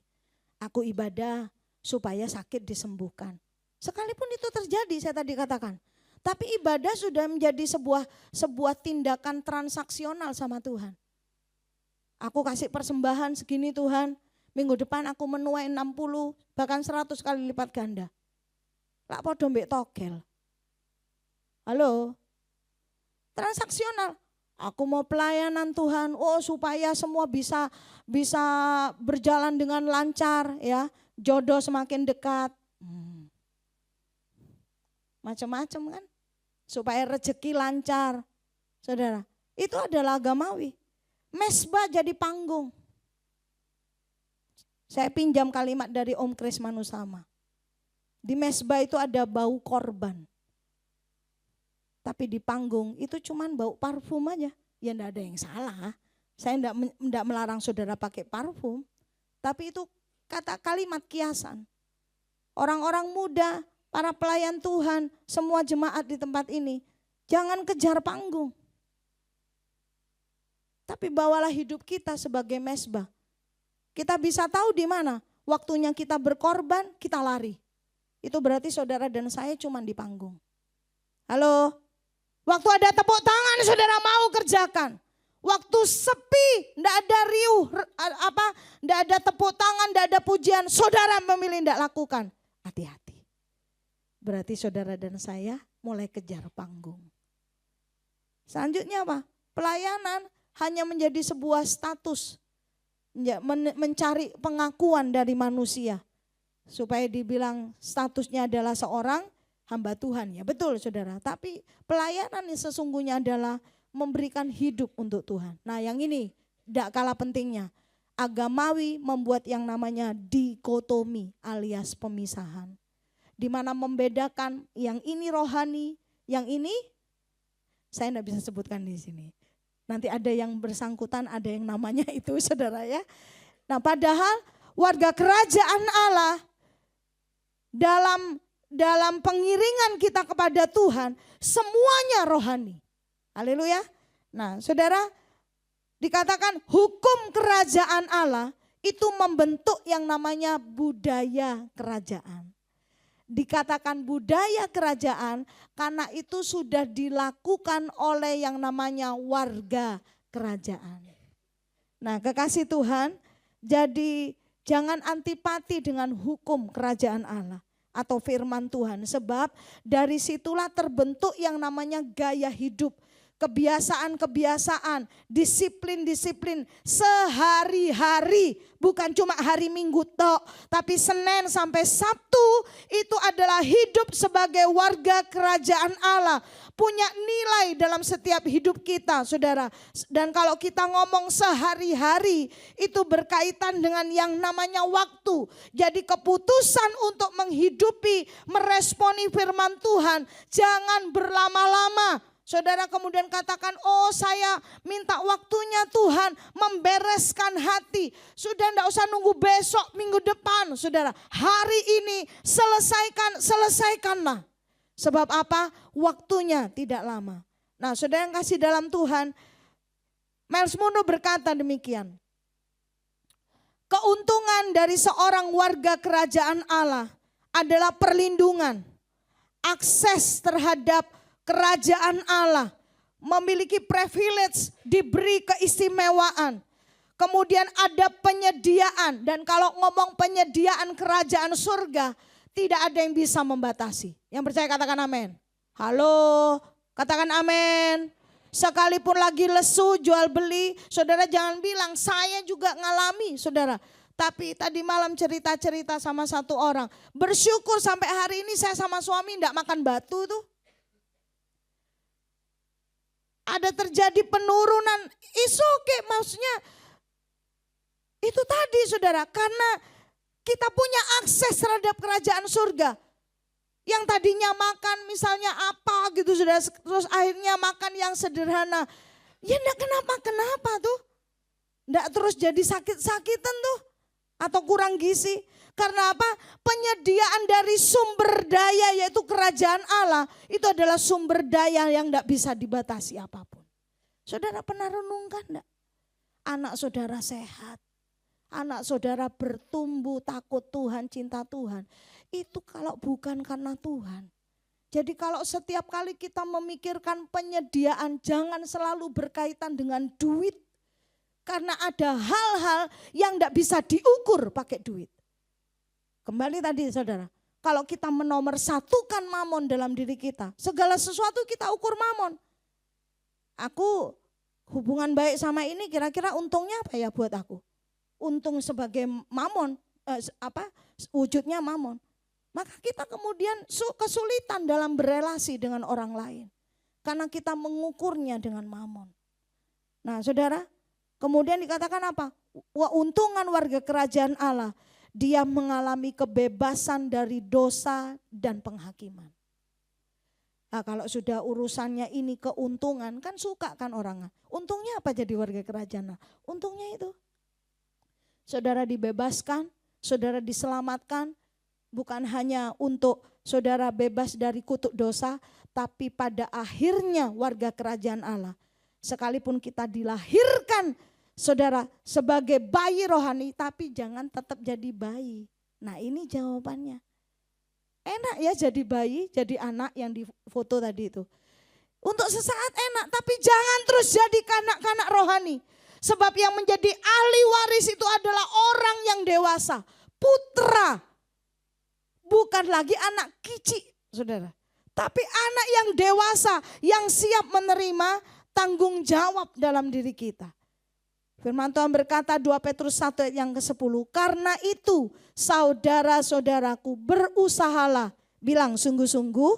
Aku ibadah supaya sakit disembuhkan. Sekalipun itu terjadi saya tadi katakan. Tapi ibadah sudah menjadi sebuah tindakan transaksional sama Tuhan. Aku kasih persembahan segini Tuhan. Minggu depan aku menuai 60 bahkan 100 kali lipat ganda. Lak podo mbek togel. Halo. Transaksional. Aku mau pelayanan Tuhan, supaya semua bisa berjalan dengan lancar ya, jodoh semakin dekat. Macam-macam kan, supaya rezeki lancar. Saudara, itu adalah agamawi. Mesbah jadi panggung. Saya pinjam kalimat dari Om Kris Manusama. Di mesbah itu ada bau korban. Tapi di panggung itu cuman bau parfum aja. Ya enggak ada yang salah. Saya enggak melarang saudara pakai parfum. Tapi itu kata kalimat kiasan. Orang-orang muda, para pelayan Tuhan, semua jemaat di tempat ini. Jangan kejar panggung. Tapi bawalah hidup kita sebagai mesbah. Kita bisa tahu di mana waktunya kita berkorban, kita lari. Itu berarti saudara dan saya cuman di panggung. Halo? Waktu ada tepuk tangan saudara mau kerjakan. Waktu sepi, enggak ada riuh, enggak ada tepuk tangan, enggak ada pujian, saudara memilih enggak lakukan. Hati-hati. Berarti saudara dan saya mulai kejar panggung. Selanjutnya apa? Pelayanan hanya menjadi sebuah status. Mencari pengakuan dari manusia. Supaya dibilang statusnya adalah seorang hamba Tuhan, ya betul saudara. Tapi pelayanan yang sesungguhnya adalah memberikan hidup untuk Tuhan. Nah yang ini tidak kalah pentingnya. Agamawi membuat yang namanya dikotomi alias pemisahan. Di mana membedakan yang ini rohani, yang ini saya tidak bisa sebutkan di sini. Nanti ada yang bersangkutan, ada yang namanya itu saudara ya. Nah padahal warga kerajaan Allah dalam pengiringan kita kepada Tuhan, semuanya rohani. Haleluya. Nah saudara, dikatakan hukum kerajaan Allah itu membentuk yang namanya budaya kerajaan. Dikatakan budaya kerajaan karena itu sudah dilakukan oleh yang namanya warga kerajaan. Nah kekasih Tuhan, jadi jangan antipati dengan hukum kerajaan Allah atau firman Tuhan. Sebab dari situlah terbentuk yang namanya gaya hidup. Kebiasaan-kebiasaan, disiplin-disiplin sehari-hari. Bukan cuma hari Minggu tok, tapi Senin sampai Sabtu itu adalah hidup sebagai warga kerajaan Allah. Punya nilai dalam setiap hidup kita saudara. Dan kalau kita ngomong sehari-hari itu berkaitan dengan yang namanya waktu. Jadi keputusan untuk menghidupi, meresponi firman Tuhan jangan berlama-lama. Saudara kemudian katakan, saya minta waktunya Tuhan membereskan hati. Sudah enggak usah nunggu besok, minggu depan. Saudara, hari ini selesaikanlah. Sebab apa? Waktunya tidak lama. Nah saudara yang kasih dalam Tuhan, Miles Munroe berkata demikian. Keuntungan dari seorang warga kerajaan Allah adalah perlindungan, akses terhadap kerajaan Allah, memiliki privilege, diberi keistimewaan. Kemudian ada penyediaan, dan kalau ngomong penyediaan kerajaan surga, tidak ada yang bisa membatasi. Yang percaya katakan amin. Halo, katakan amin. Sekalipun lagi lesu jual beli, saudara jangan bilang saya juga ngalami saudara. Tapi tadi malam cerita-cerita sama satu orang, bersyukur sampai hari ini saya sama suami enggak makan batu tuh. Ada terjadi penurunan, okay, maksudnya itu tadi saudara, karena kita punya akses terhadap kerajaan surga. Yang tadinya makan misalnya apa gitu saudara, terus akhirnya makan yang sederhana. Ya enggak kenapa tuh, enggak terus jadi sakit-sakitan tuh, atau kurang gizi. Karena apa? Penyediaan dari sumber daya yaitu kerajaan Allah itu adalah sumber daya yang tidak bisa dibatasi apapun. Saudara pernah renungkan enggak? Anak saudara sehat, anak saudara bertumbuh takut Tuhan, cinta Tuhan. Itu kalau bukan karena Tuhan. Jadi kalau setiap kali kita memikirkan penyediaan, jangan selalu berkaitan dengan duit. Karena ada hal-hal yang tidak bisa diukur pakai duit. Kembali tadi saudara, kalau kita menomorsatukan mamon dalam diri kita, segala sesuatu kita ukur mamon. Aku hubungan baik sama ini kira-kira untungnya apa ya buat aku? Untung sebagai mamon, wujudnya mamon. Maka kita kemudian kesulitan dalam berelasi dengan orang lain. Karena kita mengukurnya dengan mamon. Nah saudara, kemudian dikatakan apa? Untungan warga kerajaan Allah. Dia mengalami kebebasan dari dosa dan penghakiman. Nah kalau sudah urusannya ini keuntungan, kan suka kan orang. Untungnya apa jadi warga kerajaan Allah? Untungnya itu. Saudara dibebaskan, saudara diselamatkan. Bukan hanya untuk saudara bebas dari kutuk dosa, tapi pada akhirnya warga kerajaan Allah. Sekalipun kita dilahirkan saudara sebagai bayi rohani, tapi jangan tetap jadi bayi. Nah ini jawabannya. Enak ya jadi bayi, jadi anak yang di foto tadi itu. Untuk sesaat enak, tapi jangan terus jadi kanak-kanak rohani. Sebab yang menjadi ahli waris itu adalah orang yang dewasa, putra. Bukan lagi anak kicik, saudara. Tapi anak yang dewasa, yang siap menerima tanggung jawab dalam diri kita. Firman Tuhan berkata 2 Petrus 1 ayat yang ke-10. Karena itu saudara-saudaraku berusahalah. Bilang sungguh-sungguh.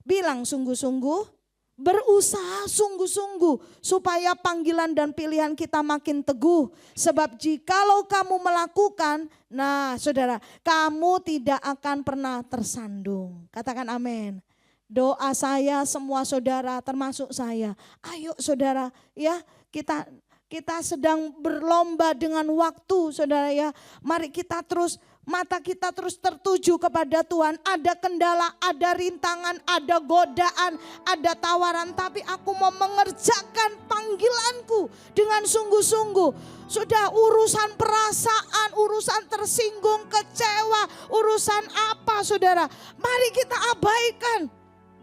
Bilang sungguh-sungguh. Berusaha sungguh-sungguh supaya panggilan dan pilihan kita makin teguh. Sebab jikalau kamu melakukan, nah saudara, kamu tidak akan pernah tersandung. Katakan amin. Doa saya semua saudara termasuk saya. Ayo saudara ya kita sedang berlomba dengan waktu saudara ya. Mari kita terus mata kita terus tertuju kepada Tuhan. Ada kendala, ada rintangan, ada godaan, ada tawaran. Tapi aku mau mengerjakan panggilanku dengan sungguh-sungguh. Sudah urusan perasaan, urusan tersinggung, kecewa, urusan apa saudara. Mari kita abaikan.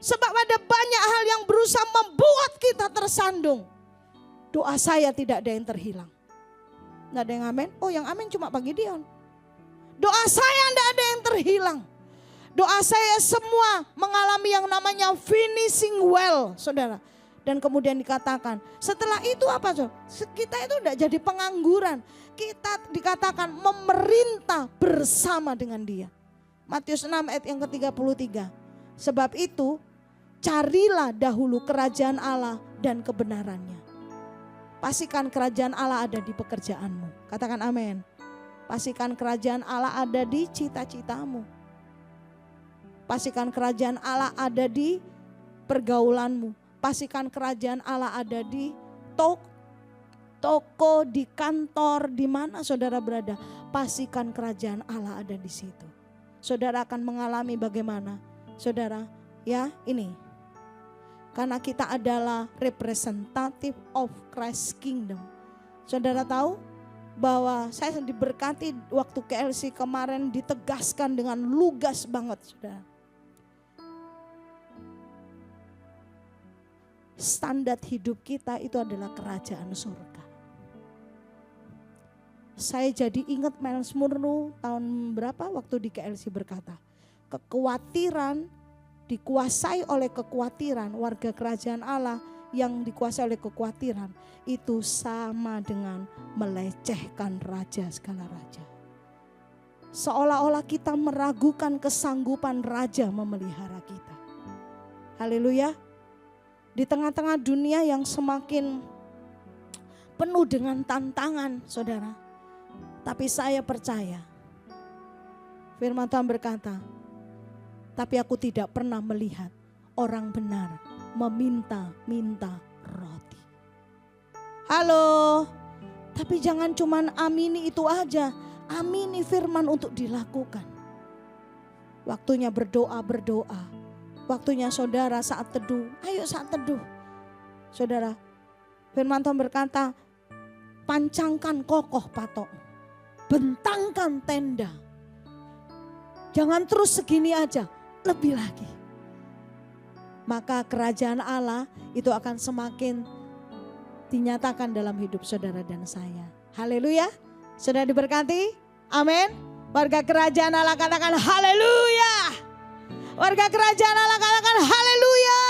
Sebab ada banyak hal yang berusaha membuat kita tersandung. Doa saya tidak ada yang terhilang. Tidak ada yang amin. Oh yang amin cuma Pak Gideon. Doa saya tidak ada yang terhilang. Doa saya semua mengalami yang namanya finishing well, saudara. Dan kemudian dikatakan, setelah itu apa? Kita itu tidak jadi pengangguran. Kita dikatakan memerintah bersama dengan dia. Matius 6 ayat yang ke-33. Sebab itu, carilah dahulu kerajaan Allah dan kebenarannya. Pastikan kerajaan Allah ada di pekerjaanmu. Katakan amin. Pastikan kerajaan Allah ada di cita-citamu. Pastikan kerajaan Allah ada di pergaulanmu. Pastikan kerajaan Allah ada di toko, di kantor, di mana saudara berada. Pastikan kerajaan Allah ada di situ. Saudara akan mengalami bagaimana? Saudara, ya ini. Karena kita adalah representative of Christ's kingdom. Saudara tahu? Bahwa saya diberkati waktu KLC kemarin ditegaskan dengan lugas banget saudara. Standar hidup kita itu adalah kerajaan surga. Saya jadi ingat Miles Monroe tahun berapa waktu di KLC berkata. Kekhawatiran dikuasai oleh kekhawatiran warga kerajaan Allah yang dikuasai oleh kekhawatiran itu sama dengan melecehkan raja segala raja. Seolah-olah kita meragukan kesanggupan raja memelihara kita. Haleluya. Di tengah-tengah dunia yang semakin penuh dengan tantangan saudara. Tapi saya percaya firman Tuhan berkata, tapi aku tidak pernah melihat orang benar meminta-minta roti. Halo, tapi jangan cuman amini itu aja. Amini firman untuk dilakukan. Waktunya berdoa. Waktunya saudara saat teduh. Ayo saat teduh. Saudara, firman Tuhan berkata, pancangkan kokoh patok. Bentangkan tenda. Jangan terus segini aja, lebih lagi. Maka kerajaan Allah itu akan semakin dinyatakan dalam hidup saudara dan saya. Haleluya. Saudara diberkati? Amin. Warga kerajaan Allah katakan haleluya. Warga kerajaan Allah katakan haleluya.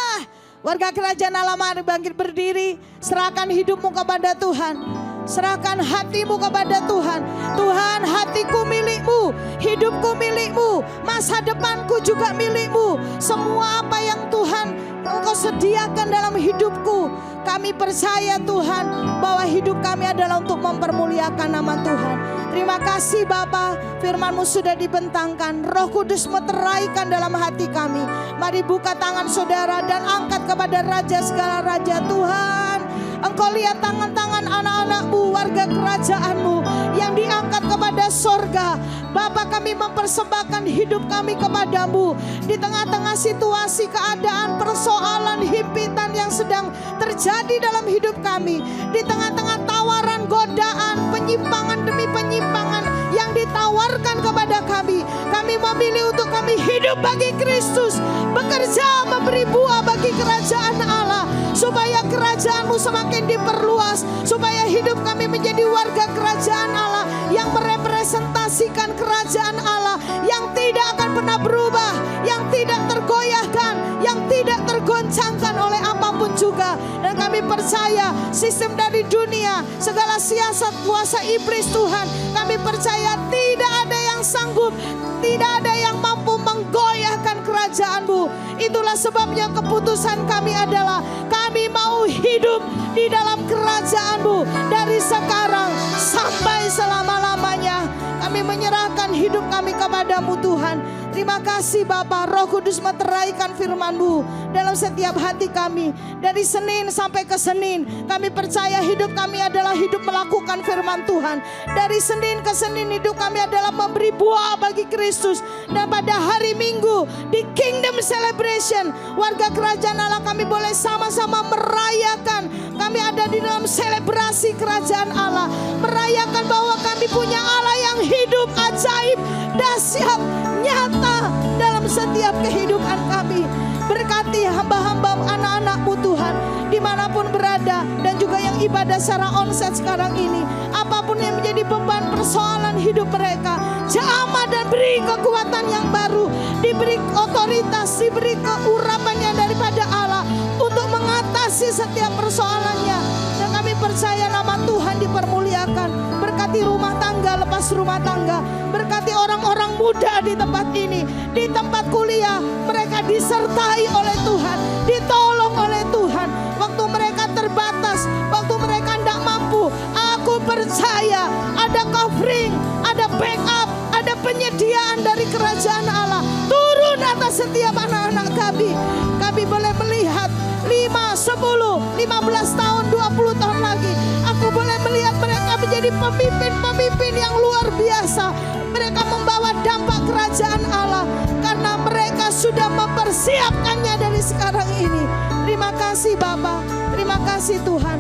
Warga kerajaan Allah mari bangkit berdiri. Serahkan hidupmu kepada Tuhan. Serahkan hatimu kepada Tuhan. Tuhan, hatiku milikmu, hidupku milikmu, masa depanku juga milikmu. Semua apa yang Tuhan Engkau sediakan dalam hidupku, kami percaya Tuhan bahwa hidup kami adalah untuk mempermuliakan nama Tuhan. Terima kasih Bapa, firman-Mu sudah dibentangkan, Roh Kudus meteraikan dalam hati kami. Mari buka tangan saudara dan angkat kepada Raja segala Raja. Tuhan, Engkau lihat tangan-tangan anak-anak-Mu, warga kerajaan-Mu yang diangkat kepada sorga. Bapa, kami mempersembahkan hidup kami kepadamu. Di tengah-tengah situasi, keadaan, persoalan, himpitan yang sedang terjadi dalam hidup kami. Di tengah-tengah tawaran, godaan, penyimpangan demi penyimpangan yang ditawarkan kepada kami. Kami memilih untuk kami hidup bagi Kristus. Bekerja memberi buah bagi kerajaan Allah. Supaya kerajaan-Mu semakin diperluas. Supaya hidup kami menjadi warga kerajaan Allah yang merepresentasikan kerajaan Allah, yang tidak akan pernah berubah, yang tidak tergoyahkan, yang tidak tergoncangkan oleh apapun juga. Dan kami percaya sistem dari dunia, segala siasat kuasa iblis Tuhan, kami percaya tidak ada yang sanggup, tidak ada yang mampu menggoyahkan kerajaan-Mu. Itulah sebabnya keputusan kami adalah kami mau hidup di dalam kerajaan-Mu dari sekarang sampai selama-lamanya. Kami menyerahkan hidup kami kepadamu Tuhan. Terima kasih Bapa, Roh Kudus meteraikan firman-Mu dalam setiap hati kami. Dari Senin sampai ke Senin, kami percaya hidup kami adalah hidup melakukan firman Tuhan. Dari Senin ke Senin hidup kami adalah memberi buah bagi Kristus. Dan pada hari Minggu di Kingdom Celebration, warga kerajaan Allah kami boleh sama-sama merayakan. Kami ada di dalam selebrasi kerajaan Allah, merayakan bahwa kami punya Allah yang hidup, ajaib, dahsyat, nyata dalam setiap kehidupan kami. Berkati hamba-hamba anak-anak-Mu Tuhan dimanapun berada, dan juga yang ibadah secara onsite sekarang ini. Apapun yang menjadi beban persoalan hidup mereka, jamah dan beri kekuatan yang baru, diberi otoritas, diberi keurapannya daripada Allah untuk mengatasi setiap persoalannya. Dan kami percaya nama Tuhan dipermuliakan. Berkati rumah tangga lepas rumah tangga, berkati orang-orang muda di tempat ini, di tempat kuliah, mereka disertai oleh Tuhan, ditolong oleh Tuhan. Waktu mereka terbatas, waktu mereka tidak mampu, aku percaya ada covering, ada backup, ada penyediaan dari kerajaan Allah turun atas setiap anak-anak kami. Kami boleh melihat 5, 10, 15 tahun, 20 tahun lagi, aku boleh melihat mereka menjadi pemimpin-pemimpin yang luar biasa. Mereka membawa dampak kerajaan Allah karena mereka sudah mempersiapkannya dari sekarang ini. Terima kasih Bapa, terima kasih Tuhan,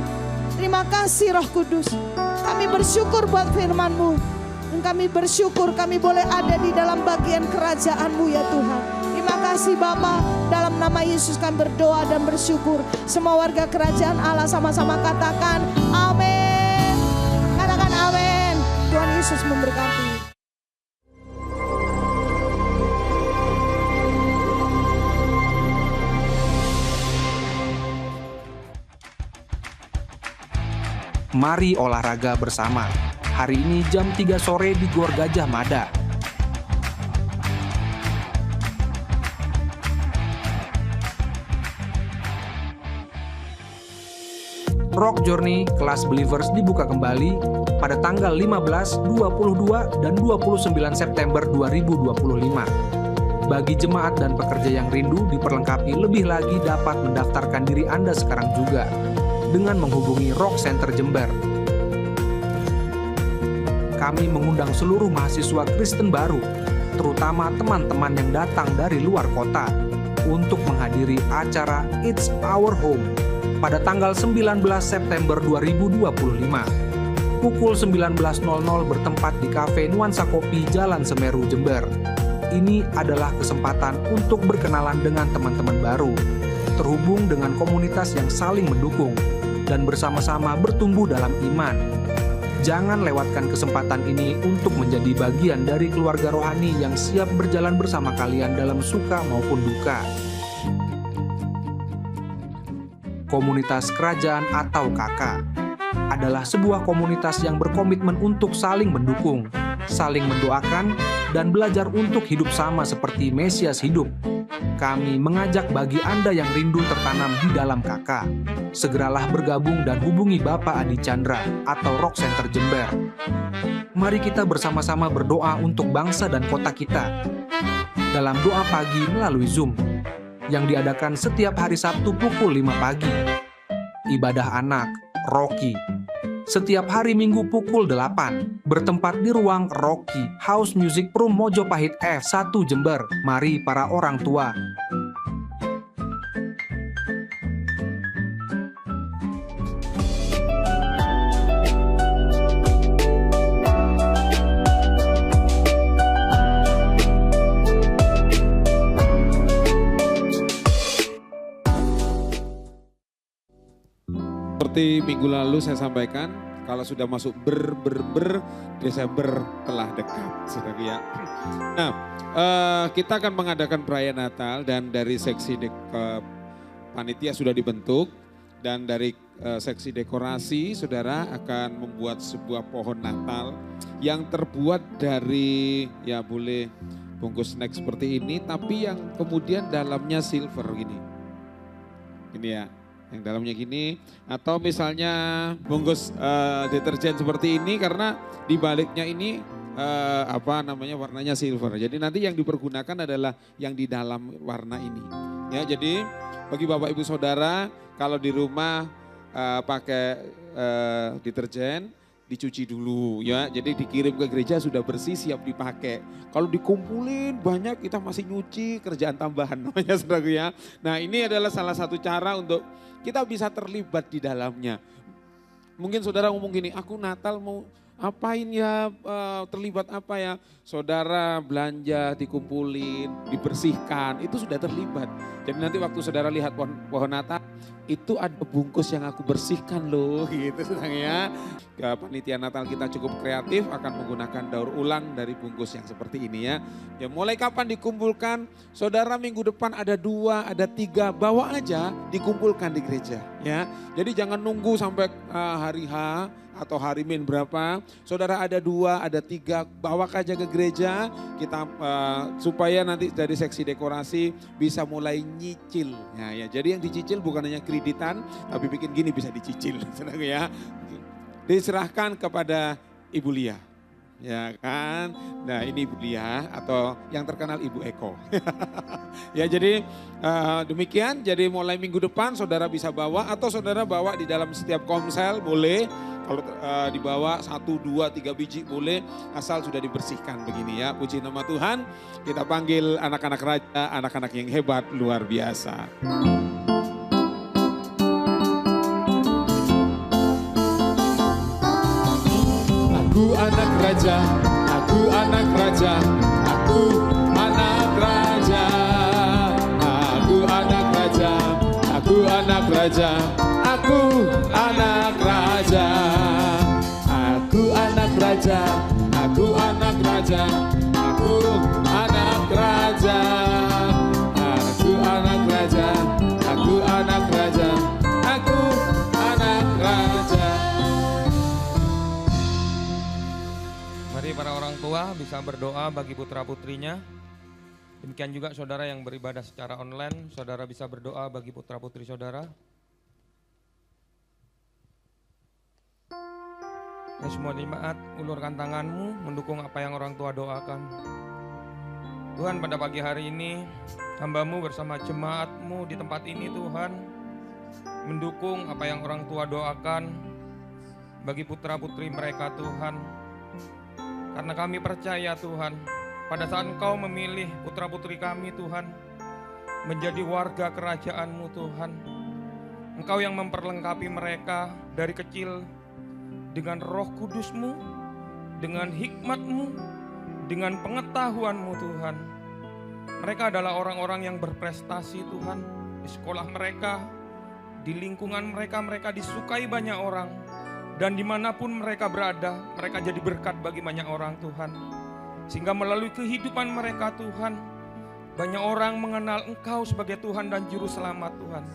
terima kasih Roh Kudus. Kami bersyukur buat firman-Mu, dan kami bersyukur kami boleh ada di dalam bagian kerajaan-Mu ya Tuhan. Terima kasih Bapa, dalam nama Yesus kami berdoa dan bersyukur. Semua warga kerajaan Allah sama-sama katakan amin. Katakan amin. Tuhan Yesus memberkati. Mari olahraga bersama. Hari ini jam 3 sore di Gor Gajah Mada. Rock Journey kelas Believers dibuka kembali pada tanggal 15, 22, dan 29 September 2025. Bagi jemaat dan pekerja yang rindu diperlengkapi lebih lagi, dapat mendaftarkan diri Anda sekarang juga dengan menghubungi Rock Center Jember. kami mengundang seluruh mahasiswa Kristen baru, terutama teman-teman yang datang dari luar kota, untuk menghadiri acara It's Our Home pada tanggal 19 September 2025. Pukul 19.00 bertempat di Cafe Nuansa Kopi Jalan Semeru, Jember. Ini adalah kesempatan untuk berkenalan dengan teman-teman baru, terhubung dengan komunitas yang saling mendukung, dan bersama-sama bertumbuh dalam iman. Jangan lewatkan kesempatan ini untuk menjadi bagian dari keluarga rohani yang siap berjalan bersama kalian dalam suka maupun duka. Komunitas Kerajaan atau KK adalah sebuah komunitas yang berkomitmen untuk saling mendukung, saling mendoakan, dan belajar untuk hidup sama seperti Mesias hidup. Kami mengajak bagi Anda yang rindu tertanam di dalam KK, segeralah bergabung dan hubungi Bapak Adi Chandra atau Rock Center Jember. Mari kita bersama-sama berdoa untuk bangsa dan kota kita dalam doa pagi melalui Zoom yang diadakan setiap hari Sabtu pukul 5 pagi. Ibadah anak, Rocky, setiap hari Minggu pukul 8, bertempat di ruang Rocky House Music Room Mojopahit F1 Jember. Mari para orang tua. Seperti minggu lalu saya sampaikan, kalau sudah masuk Desember telah dekat, saudara ya. Nah, kita akan mengadakan perayaan Natal dan dari seksi panitia sudah dibentuk dan dari seksi dekorasi, saudara akan membuat sebuah pohon Natal yang terbuat dari ya boleh bungkus snack seperti ini, tapi yang kemudian dalamnya silver gini. Ini ya. Yang dalamnya gini, atau misalnya bungkus deterjen seperti ini karena di baliknya ini warnanya silver. Jadi nanti yang dipergunakan adalah yang di dalam warna ini. Ya, jadi bagi Bapak Ibu Saudara kalau di rumah pakai deterjen dicuci dulu ya. Jadi dikirim ke gereja sudah bersih siap dipakai. Kalau dikumpulin banyak kita masih nyuci, kerjaan tambahan namanya saudara ya. Nah, ini adalah salah satu cara untuk kita bisa terlibat di dalamnya. Mungkin saudara ngomong gini, aku Natal mau apain ya, terlibat apa ya? Saudara belanja, dikumpulin, dibersihkan, itu sudah terlibat. Jadi nanti waktu saudara lihat pohon Natal, itu ada bungkus yang aku bersihkan loh gitu ya. Panitia Natal kita cukup kreatif akan menggunakan daur ulang dari bungkus yang seperti ini ya. Ya mulai kapan dikumpulkan? Saudara minggu depan ada 2, ada 3, bawa aja dikumpulkan di gereja ya. Jadi jangan nunggu sampai hari H atau hari min berapa, saudara ada 2, ada 3, bawa aja ke gereja, kita supaya nanti dari seksi dekorasi bisa mulai nyicil. Ya, jadi yang dicicil bukan hanya kreditan, tapi bikin gini bisa dicicil, ya. Diserahkan kepada Ibu Lia, ya kan? Nah ini Ibu Lia atau yang terkenal Ibu Eko. Ya jadi demikian, jadi mulai minggu depan saudara bisa bawa atau saudara bawa di dalam setiap komsel boleh. Kalau dibawa 1, 2, 3 biji boleh asal sudah dibersihkan begini ya. Puji nama Tuhan, kita panggil anak-anak raja, anak-anak yang hebat luar biasa. Aku anak raja, aku anak raja, aku anak raja. Aku anak raja, aku anak raja, aku anak raja. Aku anak raja, aku anak raja, aku anak raja. Aku anak raja, aku anak raja, aku anak raja. Mari para orang tua bisa berdoa bagi putra-putrinya. Demikian juga saudara yang beribadah secara online, saudara bisa berdoa bagi putra-putri saudara. Ya semua jemaat, ulurkan tanganmu mendukung apa yang orang tua doakan. Tuhan, pada pagi hari ini hamba-Mu bersama jemaat-Mu di tempat ini Tuhan, mendukung apa yang orang tua doakan bagi putra-putri mereka Tuhan. Karena kami percaya Tuhan, pada saat Engkau memilih putra-putri kami Tuhan, menjadi warga kerajaan-Mu Tuhan, Engkau yang memperlengkapi mereka dari kecil dengan Roh Kudus-Mu, dengan hikmat-Mu, dengan pengetahuan-Mu Tuhan. Mereka adalah orang-orang yang berprestasi Tuhan. Di sekolah mereka, di lingkungan mereka, mereka disukai banyak orang. Dan dimanapun mereka berada, mereka jadi berkat bagi banyak orang Tuhan. Sehingga melalui kehidupan mereka Tuhan, banyak orang mengenal Engkau sebagai Tuhan dan Juru Selamat Tuhan.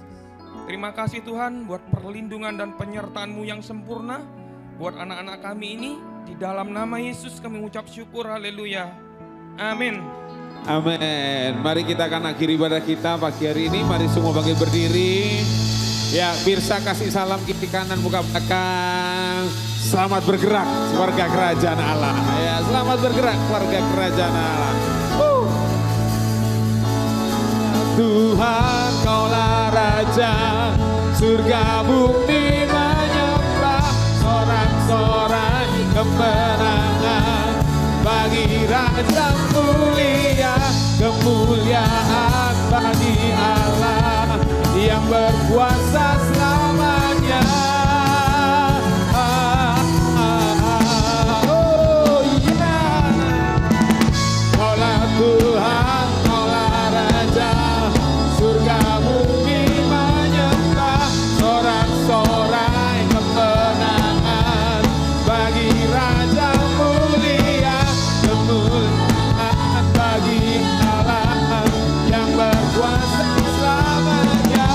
Terima kasih Tuhan buat perlindungan dan penyertaan-Mu yang sempurna buat anak-anak kami ini. Di dalam nama Yesus kami ucap syukur, haleluya. Amin. Amin. Mari kita akan akhiri ibadah kita pagi hari ini. Mari semua bangkit berdiri. Ya, Pirsa kasih salam kiri kanan buka belakang. Selamat bergerak warga kerajaan Allah. Ya, selamat bergerak warga kerajaan Allah. Tuhan Kaulah Raja, surga bumi menyembah, sorak-sorai kemenangan bagi Raja mulia, kemuliaan bagi Allah yang berkuasa selamanya. Oh iya, Kaulah Tuhan, Kaulah Raja, surga bumi menyembah, sorak-sorai kemenangan bagi Raja mulia, kemuliaan bagi Allah yang berkuasa selamanya.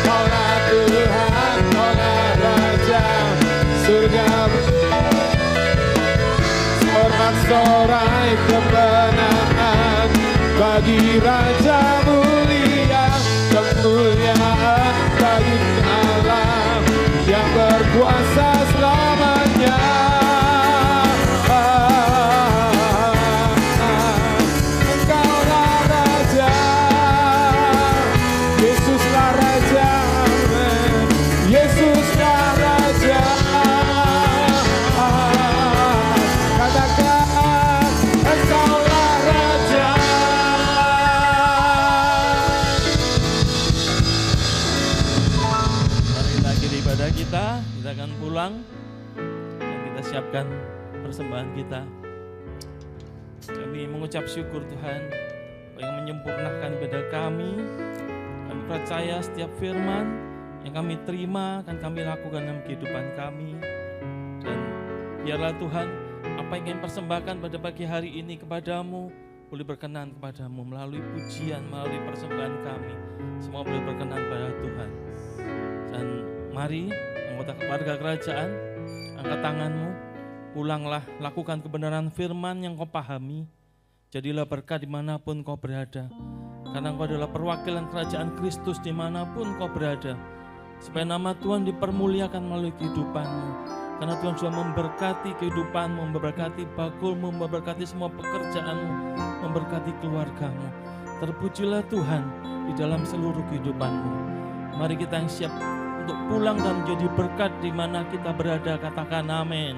Kaulah Tuhan, Kaulah Raja, surga sorak-sorai kemenangan bagi Raja mulia, kemuliaan bagi Allah yang berkuasa selamanya. Engkaulah Raja, Yesuslah Raja, amin. Yesuslah Raja. Katakan, Engkaulah Raja. Mari kita akhiri ibadah kita akan pulang dan kita siapkan persembahan kita. Kami mengucap syukur Tuhan yang menyempurnakan ibadah kami. Kami percaya setiap firman yang kami terima akan kami lakukan dalam kehidupan kami. Dan biarlah Tuhan, apa yang kami persembahkan pada pagi hari ini kepadamu boleh berkenan kepadamu melalui pujian, melalui persembahan kami. Semua boleh berkenan pada Tuhan. Dan mari anggota keluarga kerajaan, angkat tanganmu, pulanglah, lakukan kebenaran firman yang kau pahami. Jadilah berkat dimanapun kau berada. Karena engkau adalah perwakilan kerajaan Kristus dimanapun kau berada. Supaya nama Tuhan dipermuliakan melalui kehidupanmu. Karena Tuhan sudah memberkati kehidupanmu, memberkati bakulmu, memberkati semua pekerjaanmu, memberkati keluargamu. Terpujilah Tuhan di dalam seluruh kehidupanmu. Mari kita yang siap untuk pulang dan menjadi berkat di mana kita berada, katakan amin.